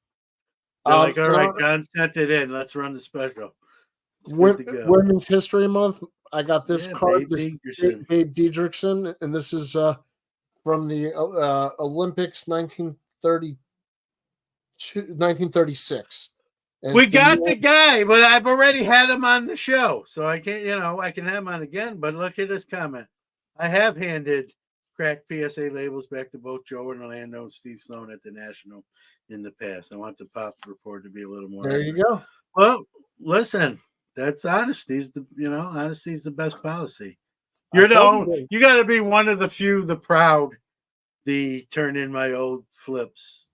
They're like, all right, John sent it in. Let's run the special. Women's History Month. I got this card, Babe Diedrichsen, and this is from the Olympics 1936. And we got the guy, but I've already had him on the show, so I can't, I can have him on again. But look at this comment. I have handed cracked PSA labels back to both Joe and Orlando and Steve Sloan at the National in the past. I want the pop report to be a little more. There you go. Well, listen, that's honesty. Honesty is the best policy. You're the only. You got to be one of the few, the proud, the turn in my old flips.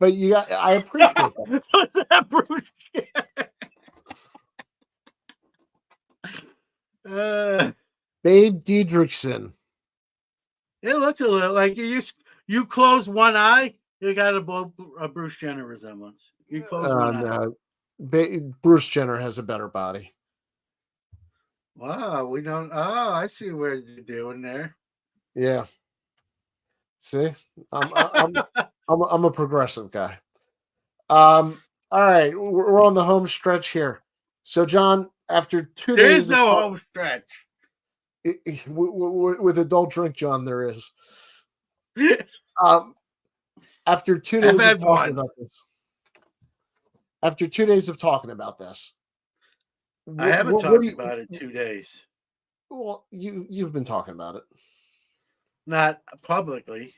But I appreciate that. What's that, Bruce? Babe Diedrichsen. It looks a little like you close one eye, you got a Bruce Jenner resemblance. You close one eye. Bruce Jenner has a better body. Wow, we don't. Oh, I see what you're doing there. Yeah. See, I'm a progressive guy. All right, we're on the home stretch here. So, John, after 2 days, there is no home stretch. With adult drink, John, there is. After 2 days of talking about this. After 2 days of talking about this, I haven't talked about it 2 days. Well, you've been talking about it. Not publicly.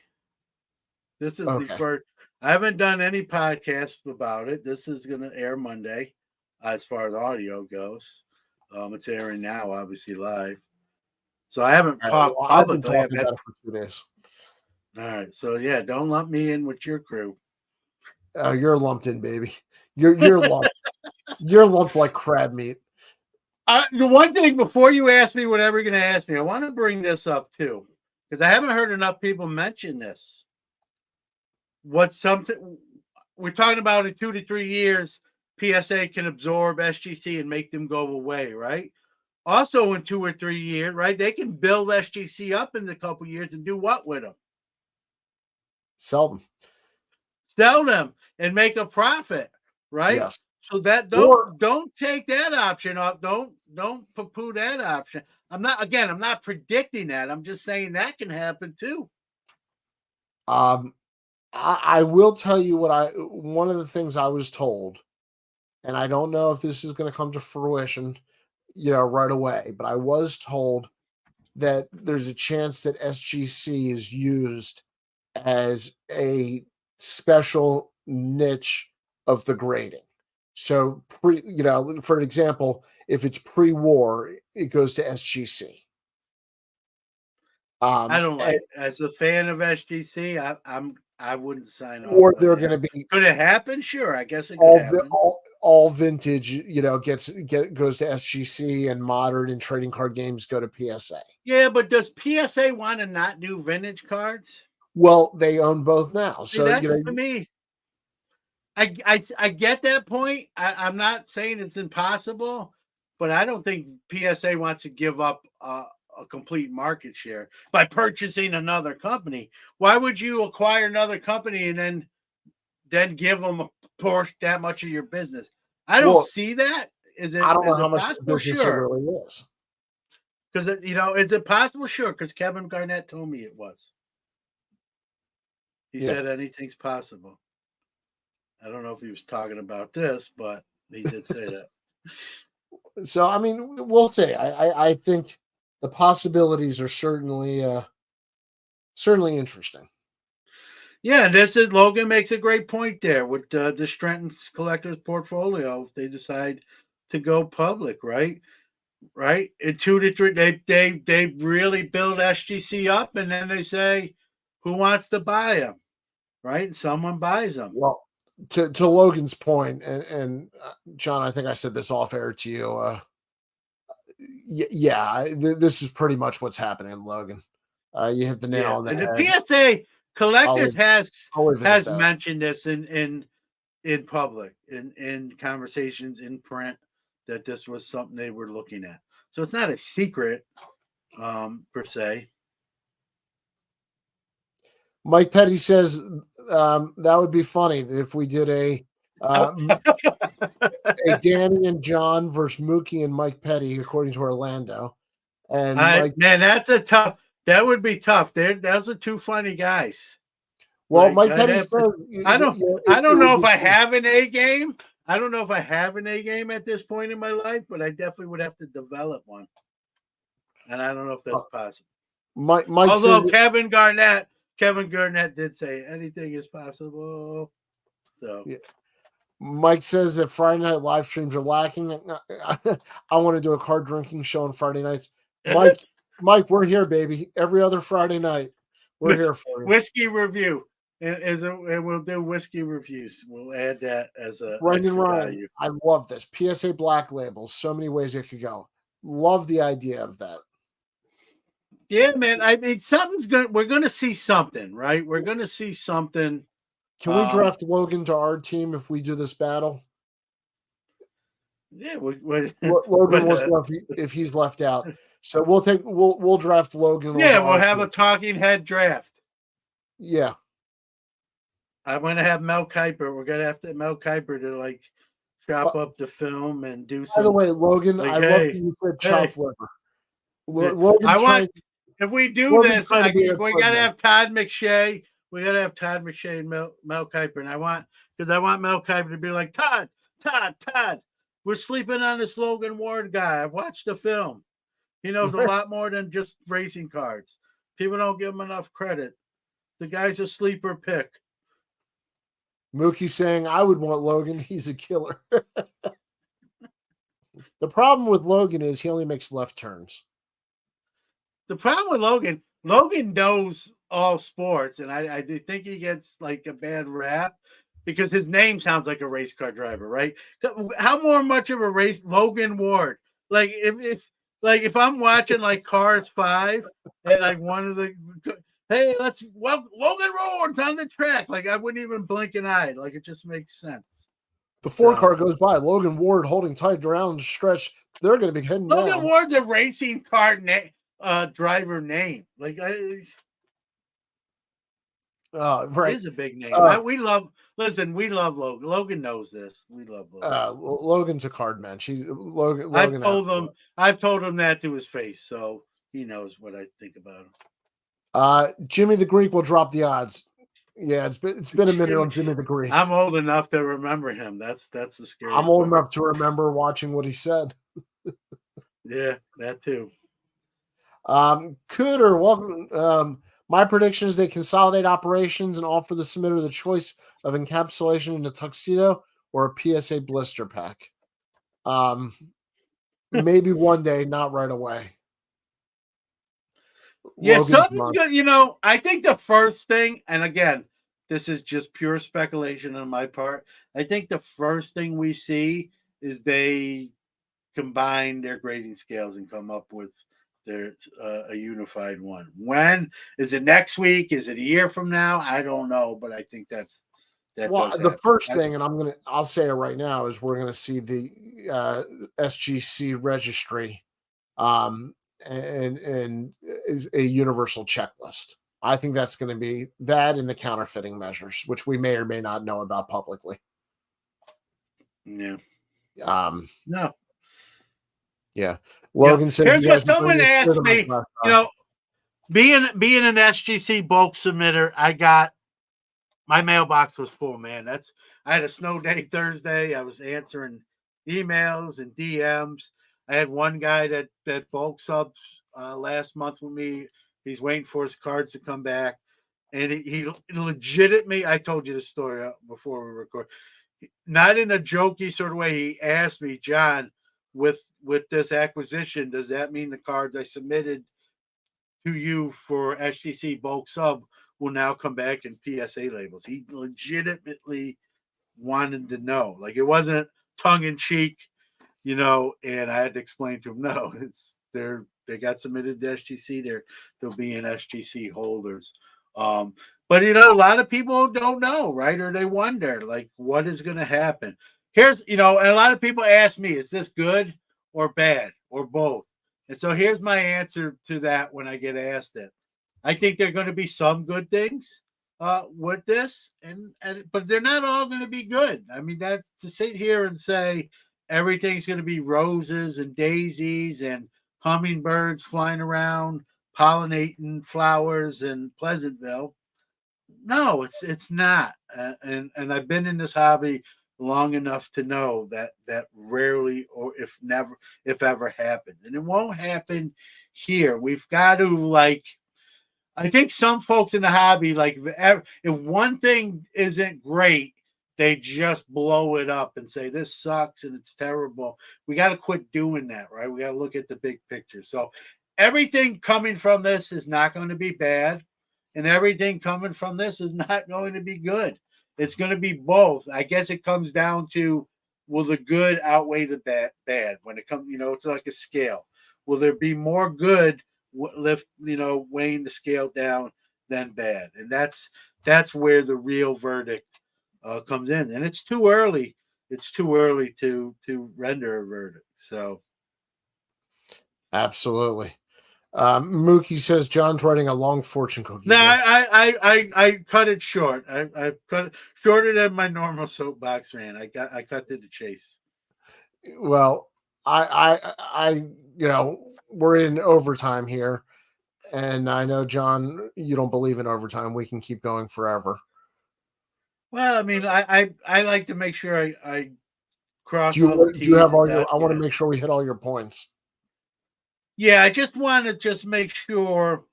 This is the first. I haven't done any podcasts about it. This is going to air Monday, as far as audio goes. It's airing now, obviously live. So I haven't talked publicly. I've been talking about it for 2 days. All right, so yeah, don't lump me in with your crew. You're lumped in, baby. You're lumped. You're lumped like crab meat. The one thing before you ask me whatever you're going to ask me, I want to bring this up too, because I haven't heard enough people mention this. What's something we're talking about in 2 to 3 years, PSA can absorb SGC and make them go away, right? Also, in 2 or 3 years, right, they can build SGC up in a couple of years and do what with them? Sell them and make a profit, right? Yes. So that don't take that option off. Don't poo-poo that option. I'm not predicting that. I'm just saying that can happen too. I will tell you one of the things I was told, and I don't know if this is going to come to fruition, right away, but I was told that there's a chance that SGC is used as a special niche of the grading. So for an example, if it's pre-war, it goes to SGC. I don't like as a fan of SGC. I wouldn't sign off. Or they're going to be. Could it happen? Sure, I guess it could happen. All vintage, goes to SGC, and modern and trading card games go to PSA. Yeah, but does PSA want to not do vintage cards? Well, they own both now, so that's for me. I get that point. I'm not saying it's impossible, but I don't think PSA wants to give up a complete market share by purchasing another company. Why would you acquire another company and then give them a portion that much of your business? I don't see that. I don't know how much business it really is. Because is it possible? Sure, because Kevin Garnett told me it was. He said anything's possible. I don't know if he was talking about this, but he did say that. So, I mean, we'll see. I think the possibilities are certainly interesting. Yeah, this is Logan makes a great point there with the Strenton's collector's portfolio. If they decide to go public, right? Right? In 2 to 3, they really build SGC up, and then they say, who wants to buy them? Right? Someone buys them. Well, to Logan's point, and John, I think I said this off air to you. This is pretty much what's happening, Logan. You hit the nail on the and head. the PSA collectors I'll leave it at has that. mentioned this in public, in conversations in print, that this was something they were looking at. So it's not a secret, per se. Mike Petty says that would be funny if we did a Danny and John versus Mookie and Mike Petty, according to Orlando. And that's a tough. That would be tough. Those are two funny guys. Well, Mike Petty says, I don't know if I have an A game. I don't know if I have an A game at this point in my life, but I definitely would have to develop one. And I don't know if that's possible. Mike Although says, Kevin Garnett did say anything is possible. So yeah. Mike says that Friday night live streams are lacking. I want to do a card drinking show on Friday nights. Mike, we're here, baby. Every other Friday night, we're here for you. Whiskey review, and we'll do whiskey reviews. We'll add that as a Brendan Ryan. Value. I love this PSA Black labels. So many ways it could go. Love the idea of that. Yeah, man. I mean, we're gonna see something, right? We're gonna see something. Can we draft Logan to our team if we do this battle? Yeah, Logan was left if he's left out. So we'll draft Logan. Yeah, we'll have a talking head draft. Yeah. I'm gonna have Mel Kiper. We're gonna have to Mel Kiper to like chop up the film and do something. By the way, Logan, I love that you said chop liver. Logan, if we do this, we gotta have Todd McShay. We gotta have Todd McShay and Mel Kiper. And I want Mel Kiper to be like, Todd, we're sleeping on this Logan Ward guy. I've watched the film. He knows a lot more than just racing cards. People don't give him enough credit. The guy's a sleeper pick. Mookie saying, I would want Logan. He's a killer. The problem with Logan is he only makes left turns. The problem with Logan knows all sports, and I do think he gets like a bad rap because his name sounds like a race car driver, right? How much of a race Logan Ward? Like if I'm watching like Cars 5 and like one of the Logan Ward's on the track, like I wouldn't even blink an eye. Like it just makes sense. The 4-car goes by. Logan Ward holding tight around the stretch. They're going to be heading down. Logan Ward's a racing car driver name. Like right. It is a big name. We love Logan. Logan knows this. We love Logan. Logan's a card man. Logan. I've told him that to his face, so he knows what I think about him. Jimmy the Greek will drop the odds. Yeah, it's been a minute on Jimmy the Greek. I'm old enough to remember him. That's the scary. I'm old enough to remember watching what he said. Yeah, that too. Cooter, welcome. My prediction is they consolidate operations and offer the submitter the choice of encapsulation in a tuxedo or a PSA blister pack. Maybe one day, not right away. Yeah, something's good. I think the first thing, and again, this is just pure speculation on my part. I think the first thing we see is they combine their grading scales and come up with a unified one. When is it? Next week? Is it a year from now? I don't know, but I think that. Well, the first thing, and I'll say it right now, is we're gonna see the SGC registry, and is a universal checklist. I think that's going to be that in the counterfeiting measures, which we may or may not know about publicly. Yeah. No. Yeah. Logan said. Here's what someone asked me. Being an SGC bulk submitter, my mailbox was full, man. I had a snow day Thursday. I was answering emails and DMs. I had one guy that bulk subs last month with me. He's waiting for his cards to come back. and he legitimately, I told you the story before we record, not in a jokey sort of way. He asked me, John, with this acquisition, does that mean the cards I submitted to you for SGC bulk sub will now come back in PSA labels? He legitimately wanted to know. Like, it wasn't tongue in cheek, and I had to explain to him, no, they got submitted to SGC. They'll be in SGC holders. But a lot of people don't know, right? Or they wonder, like, what is going to happen? Here's, and a lot of people ask me, is this good or bad or both? And so here's my answer to that when I get asked it. I think there are going to be some good things with this, but they're not all going to be good. I mean, that's to sit here and say everything's going to be roses and daisies and hummingbirds flying around, pollinating flowers in Pleasantville. No, it's not. And I've been in this hobby long enough to know that rarely, or if ever happens. And it won't happen here. We've got to, I think some folks in the hobby, if one thing isn't great, they just blow it up and say, this sucks and it's terrible. We got to quit doing that, right? We got to look at the big picture. So everything coming from this is not going to be bad, and everything coming from this is not going to be good. It's going to be both. I guess it comes down to, will the good outweigh the bad? When it comes, it's like a scale. Will there be more good weighing the scale down than bad? And that's where the real verdict comes in. And it's too early. It's too early to render a verdict. So, absolutely. Mookie says John's writing a long fortune cookie. No, I cut it short. I cut it shorter than my normal soapbox rant. I cut to the chase. Well, I we're in overtime here, and I know, John, you don't believe in overtime. We can keep going forever. Well, I mean, I like to make sure I cross. Do you have all your? I want to make sure we hit all your points. Yeah, I just want to make sure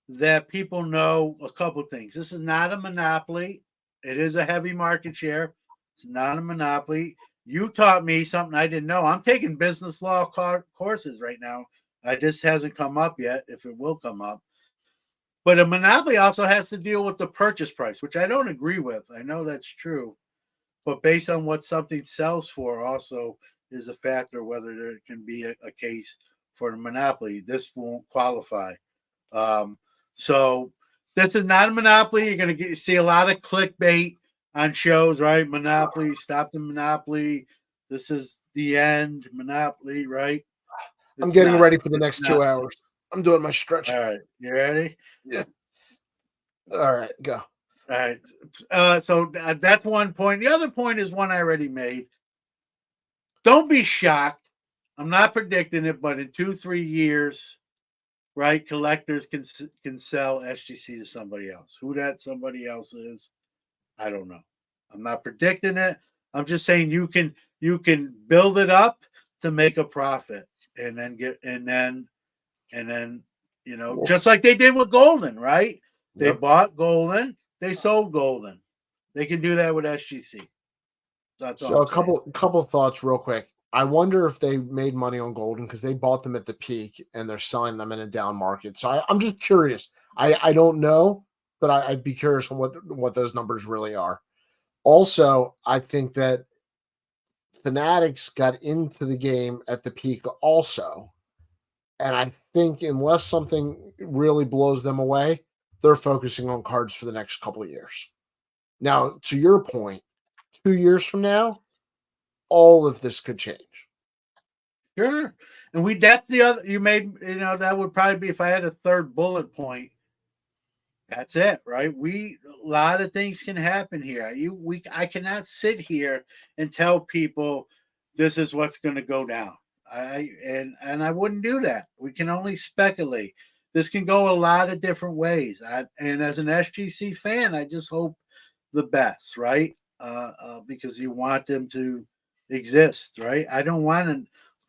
that people know a couple things. This is not a monopoly. It is a heavy market share. It's not a monopoly. You taught me something I didn't know. I'm taking business law courses right now. It just hasn't come up yet, if it will come up. But a monopoly also has to deal with the purchase price, which I don't agree with. I know that's true. But based on what something sells for also is a factor whether there can be a case for the monopoly. This won't qualify. So this is not a monopoly. You're going to see a lot of clickbait on shows, right? Monopoly, stop the monopoly. This is the end, monopoly, right? I'm getting ready for the next 2 hours. I'm doing my stretch. All right. You ready? Yeah. All right, go. All right. So that's one point. The other point is one I already made. Don't be shocked. I'm not predicting it, but in 2-3 years, right, collectors can sell SGC to somebody else. Who that somebody else is, I don't know. I'm not predicting it. I'm just saying you can build it up to make a profit, and then just like they did with Golden, right? They bought Golden, they sold Golden. They can do that with SGC. That's so a couple thoughts real quick. I wonder if they made money on Golden because they bought them at the peak and they're selling them in a down market. So I'm just curious. I don't know, but I'd be curious on what those numbers really are. Also, I think that Fanatics got into the game at the peak also. And I think unless something really blows them away, they're focusing on cards for the next couple of years. Now, to your point, 2 years from now, all of this could change. Sure. And that's the other, you made, that would probably be, if I had a third bullet point, that's it, right? A lot of things can happen here. I cannot sit here and tell people this is what's going to go down. And I wouldn't do that. We can only speculate. This can go a lot of different ways. And as an SGC fan, I just hope the best, right? Because you want them to exist, right? I don't want to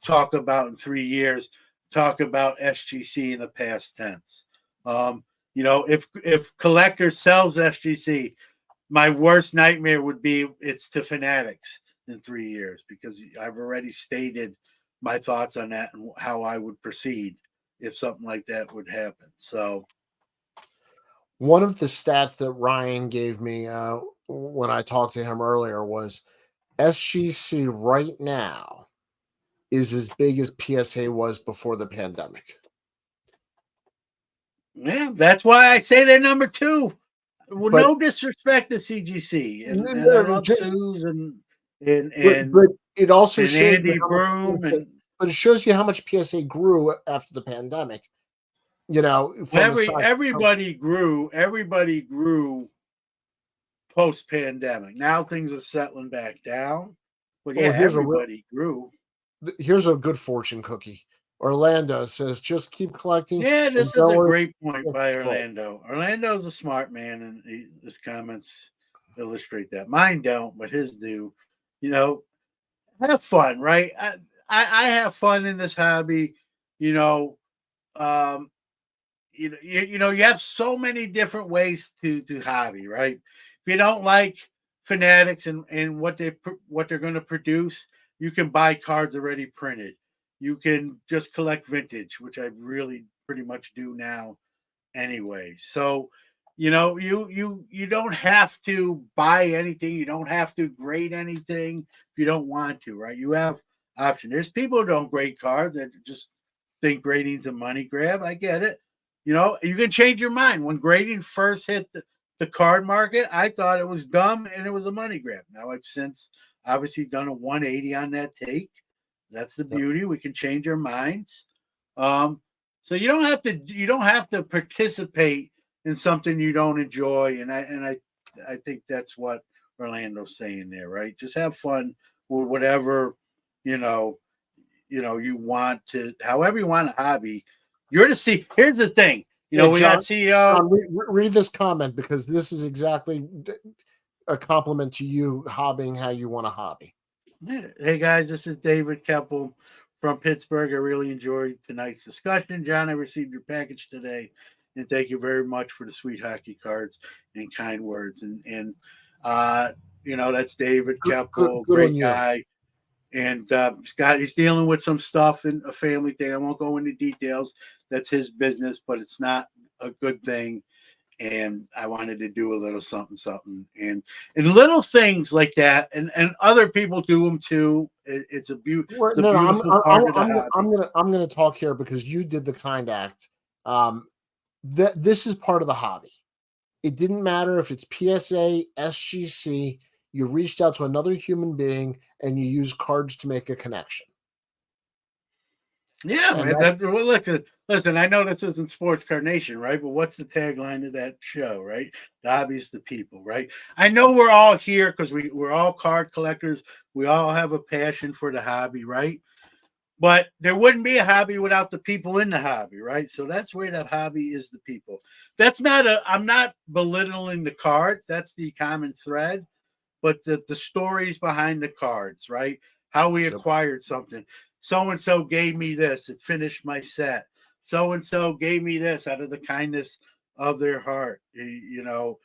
talk about in 3 years, talk about SGC in the past tense. You know, if Collector sells SGC, my worst nightmare would be it's to Fanatics in 3 years, because I've already stated my thoughts on that and how I would proceed if something like that would happen. So one of the stats that Ryan gave me when I talked to him earlier was SGC right now is as big as PSA was before the pandemic. yeah, that's why I say they're number 2. Well, But no disrespect to CGC, and I no, love Suze and but it also and shows you Andy how much Broom, PSA, and but it shows you how much PSA grew after the pandemic. You know, from the size everybody grew. Everybody grew post pandemic. Now things are settling back down, but yeah, oh, everybody grew. here's a good fortune cookie. Orlando says, just keep collecting Yeah, and this is don't a worry great point about by control. Orlando. Orlando's a smart man, and his comments illustrate that. Mine don't, but his do. You know, have fun, right? I have fun in this hobby. You know, um, you have so many different ways to hobby, right? If you don't like Fanatics and what they're going to produce, you can buy cards already printed. You can just collect vintage, which I really pretty much do now anyway. So, you don't have to buy anything. You don't have to grade anything if you don't want to, right? You have option. There's people who don't grade cards that just think grading's a money grab. I get it. You can change your mind. When grading first hit the card market, I thought it was dumb and it was a money grab. Now I've since obviously done a 180 on that take. That's the beauty. We can change our minds. So you don't have to participate in something you don't enjoy, and I think that's what Orlando's saying there, right? Just have fun with whatever you know you want to, however you want a hobby. You're to see. Here's the thing, Yeah, we got CEO. John, read this comment, because this is exactly a compliment to you hobbying how you want to hobby. Hey guys, this is David Keppel from Pittsburgh. I really enjoyed tonight's discussion. John, I received your package today, and thank you very much for the sweet hockey cards and kind words. And that's David Keppel, Good on great you. guy. And he's dealing with some stuff in a family thing. I won't go into details. That's his business, but it's not a good thing. And I wanted to do a little something, and little things like that, and other people do them too. It's a beautiful part of the hobby. I'm gonna talk here because you did the kind act. This is part of the hobby. It didn't matter if it's PSA, SGC. You reached out to another human being and you use cards to make a connection. Yeah, man. Listen, I know this isn't Sports Card Nation, right? But what's the tagline of that show, right? The hobby's the people, right? I know we're all here because we're all card collectors. We all have a passion for the hobby, right? But there wouldn't be a hobby without the people in the hobby, right? So that's where that hobby is, the people. I'm not belittling the cards. That's the common thread. But the stories behind the cards, right? How we acquired something. So-and-so gave me this. It finished my set. So-and-so gave me this out of the kindness of their heart. No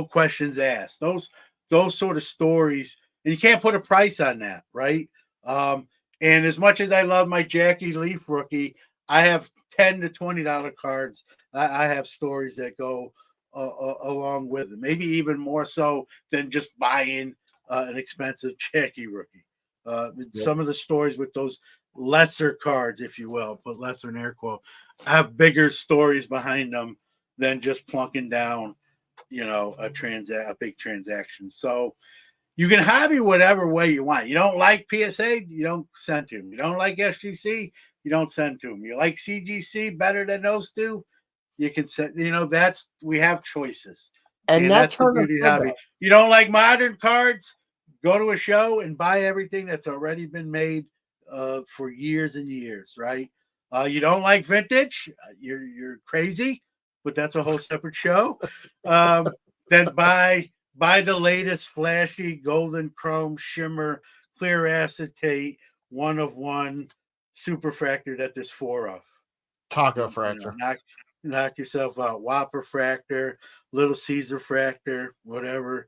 questions asked. Those sort of stories. And you can't put a price on that, right? And as much as I love my Jackie Leaf rookie, I have $10 to $20 cards. I have stories that go along with it, maybe even more so than just buying an expensive Jackie rookie. Some of the stories with those lesser cards, if you will, put lesser in air quote, have bigger stories behind them than just plunking down, a big transaction. So you can hobby whatever way you want. You don't like PSA, you don't send to them. You don't like SGC, you don't send to them. You like CGC better than those two, you can send. We have choices, and that's the beauty of hobby. You don't like modern cards, go to a show and buy everything that's already been made for years and years, right? You don't like vintage, you're crazy, but that's a whole separate show. Then buy the latest flashy golden chrome shimmer clear acetate 1 of 1 superfractor that there's 4 of. Taco fractor. knock yourself out. Whopper Fractor, Little Caesar Fractor, whatever,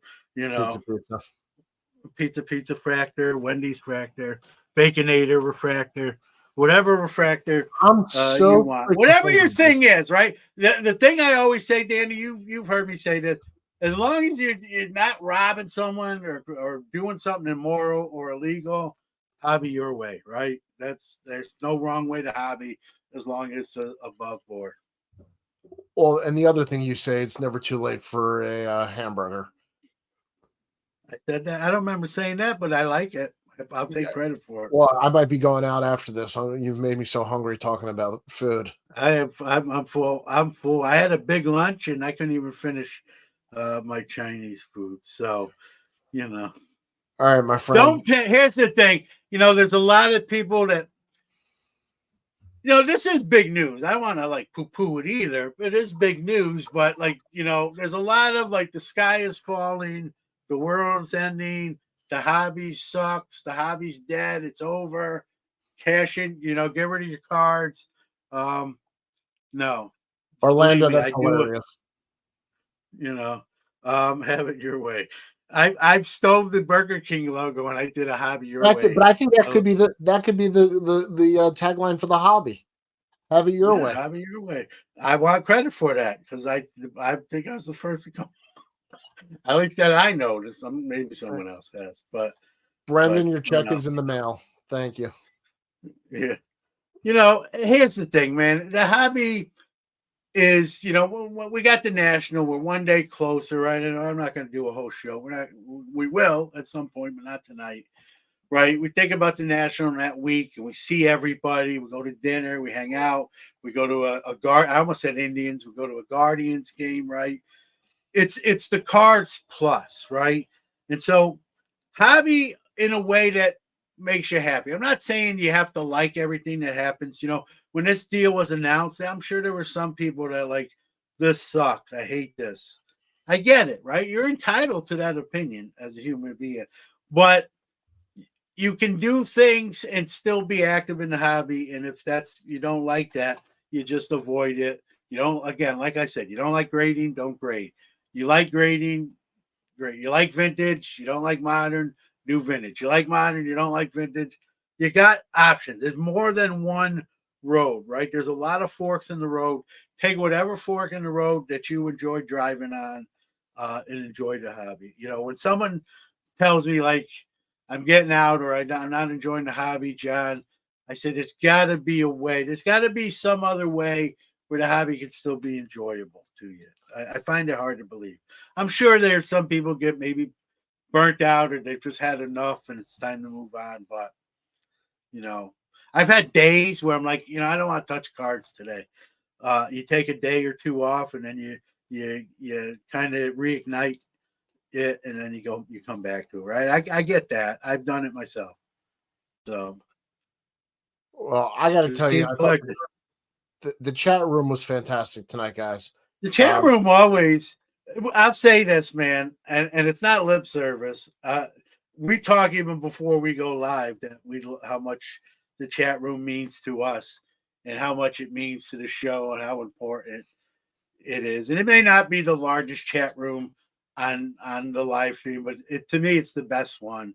Pizza Fractor, Wendy's Fractor, Baconator Refractor, whatever refractor I'm you want. Whatever your thing is, right? The thing I always say, Danny, you've heard me say this. As long as you're not robbing someone or doing something immoral or illegal, hobby your way, right? There's no wrong way to hobby as long as it's above board. Well, and the other thing you say, it's never too late for a hamburger. I said that. I don't remember saying that, but I like it. I'll take credit for it. Well, I might be going out after this. You've made me so hungry talking about food. I'm full. I'm full. I had a big lunch and I couldn't even finish my Chinese food. So, you know. All right, my friend. Here's the thing. You know, there's a lot of people that, you know, this is big news. I don't want to like poo-poo it either, but it is big news. But like, you know, there's a lot of like the sky is falling, the world's ending, the hobby sucks, the hobby's dead, it's over. Cash in, you know, get rid of your cards. No. Orlando, that's hilarious. You know, have it your way. I've stole the Burger King logo and I did a hobby your way. But I think that could be the tagline for the hobby. Have it your way. Hobby your way. I want credit for that because I think I was the first to come. At least that I noticed. Maybe someone else has, but Brendan, your check is in the mail. Thank you. Yeah. You know, here's the thing, man. The hobby is, you know, we got the national. We're one day closer, right? And I'm not going to do a whole show. We will at some point, but not tonight, right? We think about the national that week, and we see everybody. We go to dinner. We hang out. We go to I almost said Indians. We go to a Guardians game, right? It's the cards plus, right? And so hobby in a way that makes you happy. I'm not saying you have to like everything that happens. You know, when this deal was announced, I'm sure there were some people that like, this sucks. I hate this. I get it, right? You're entitled to that opinion as a human being, but you can do things and still be active in the hobby. And if you don't like that, you just avoid it. You don't, again, like I said, you don't like grading, don't grade. You like grading, great. You like vintage, you don't like modern, do vintage. You like modern, you don't like vintage. You got options. There's more than one road, right? There's a lot of forks in the road. Take whatever fork in the road that you enjoy driving on and enjoy the hobby. You know, when someone tells me like I'm getting out or I'm not enjoying the hobby, John, I said there's got to be a way. There's got to be some other way where the hobby can still be enjoyable to you. I find it hard to believe. I'm sure there's some people get maybe burnt out or they've just had enough and it's time to move on. But, you know, I've had days where I'm like, you know, I don't want to touch cards today. You take a day or two off and then you kind of reignite it and then you come back to it, right? I get that. I've done it myself. So. Well, I got to tell you, I thought the chat room was fantastic tonight, guys. The chat room always, I'll say this, man, and it's not lip service. We talk even before we go live that how much the chat room means to us and how much it means to the show and how important it is. And it may not be the largest chat room on the live stream, but to me, it's the best one.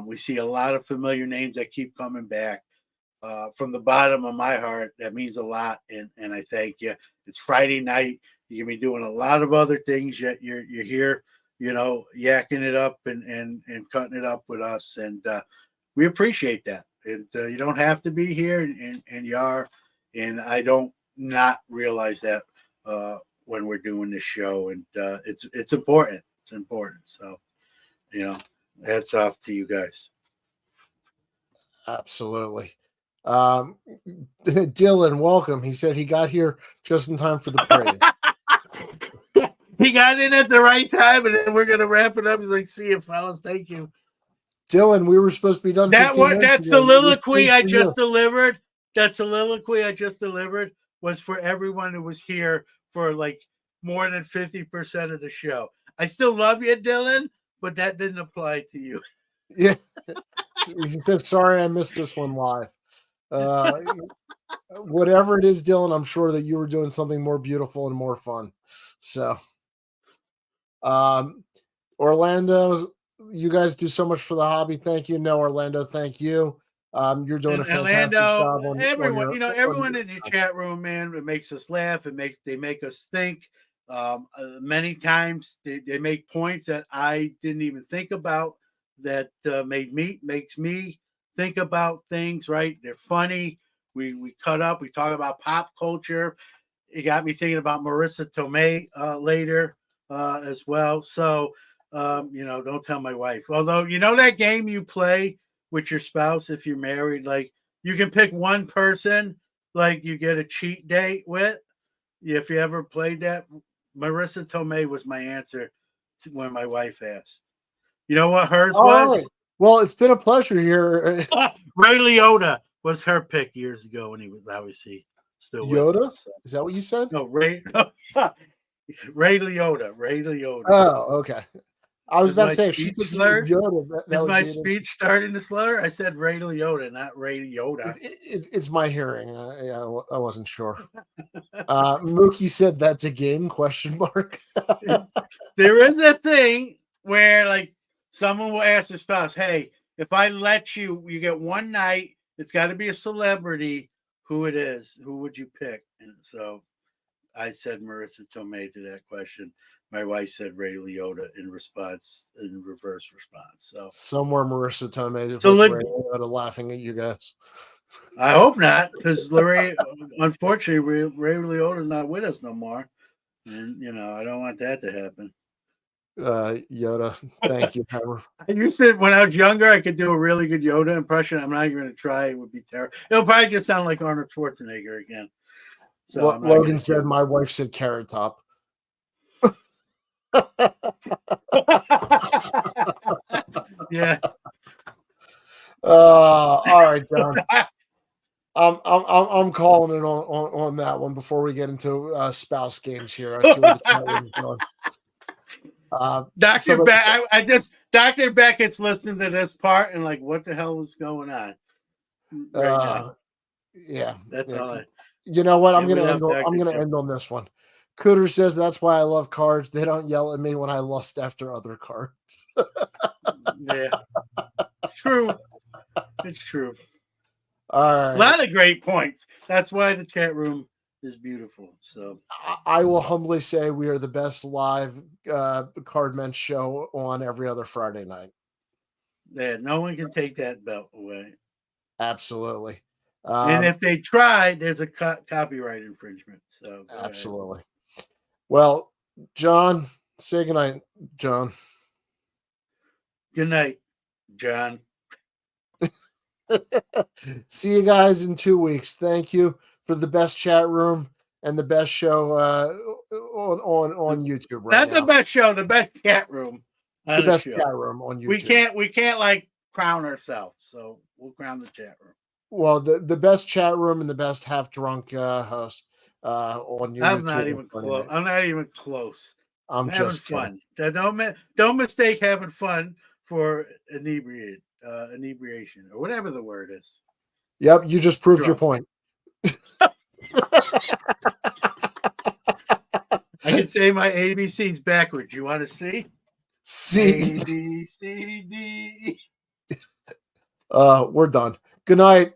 We see a lot of familiar names that keep coming back. From the bottom of my heart, that means a lot, and I thank you. It's Friday night. You can be doing a lot of other things, yet you're here, you know, yakking it up and cutting it up with us, and we appreciate that. And you don't have to be here, and you are, and I don't not realize that when we're doing this show, and it's important. It's important. So, you know, hats off to you guys. Absolutely. Dylan, welcome. He said he got here just in time for the parade. He got in at the right time, and then we're gonna wrap it up. He's like, "See you, fellas. Thank you." Dylan, we were supposed to be done. That soliloquy I just delivered. That soliloquy I just delivered was for everyone who was here for like more than 50% of the show. I still love you, Dylan, but that didn't apply to you. Yeah, he said, "Sorry, I missed this one live." whatever it is, Dylan, I'm sure that you were doing something more beautiful and more fun. So, Orlando, you guys do so much for the hobby. Thank you. No, Orlando, thank you. You're doing a fantastic job on everyone, everyone your, in the chat room, man, it makes us laugh. They make us think. Many times they make points that I didn't even think about that makes me think about things, right? They're funny. We cut up, we talk about pop culture. It got me thinking about Marissa Tomei later as well. So, don't tell my wife. Although, that game you play with your spouse if you're married, like you can pick one person, like you get a cheat date with. If you ever played that, Marissa Tomei was my answer when my wife asked. You know what hers was? Right. Well, it's been a pleasure here. Ray Liotta was her pick years ago when he was obviously still Yoda? with us. So. Is that what you said? No, Ray Liotta. Ray Liotta. Oh, okay. I was about to say, if she took Yoda, is my speech starting to slur? I said Ray Liotta, not Ray Yoda. It's my hearing. I wasn't sure. Mookie said that's a game, question mark. There is a thing where, like, someone will ask their spouse, hey, if I let you get one night, it's got to be a celebrity. Who it is? Who would you pick? And so I said Marissa Tomei to that question. My wife said Ray Liotta in reverse response. So somewhere Marissa Tomei so Ray Liotta laughing at you guys. I hope not, because unfortunately, Ray Liotta's not with us no more. And I don't want that to happen. Yoda, thank you, Hammer. You said when I was younger, I could do a really good Yoda impression. I'm not even going to try. It would be terrible. It'll probably just sound like Arnold Schwarzenegger again. So Logan said, my wife said Carrot Top. Yeah. All right, John. I'm calling it on that one before we get into spouse games here. I see where the chat room is going. Dr. Beckett's listening to this part and like, what the hell is going on right now? Yeah, that's all. You know what? I'm gonna end on this one. Cooter says that's why I love cards. They don't yell at me when I lust after other cards. Yeah, it's true. It's true. All right. A lot of great points. That's why the chat room is beautiful. So I will humbly say we are the best live Card Mensch show on every other Friday night. Yeah, no one can take that belt away. Absolutely. And if they try, there's a copyright infringement. So absolutely. Well, John, say goodnight, John. Good night, John. See you guys in 2 weeks. Thank you for the best chat room and the best show on YouTube right now. Not the best show, the best chat room. The best chat room on YouTube. We can't like crown ourselves, so we'll crown the chat room. Well, the best chat room and the best half drunk host on your I'm YouTube. not even close. I'm not even close. I'm just having fun. Don't mistake having fun for inebriation or whatever the word is. Yep, you just proved your point. I can say my ABCs backwards. You want to see? C. A, B, C, D. We're done. Good night.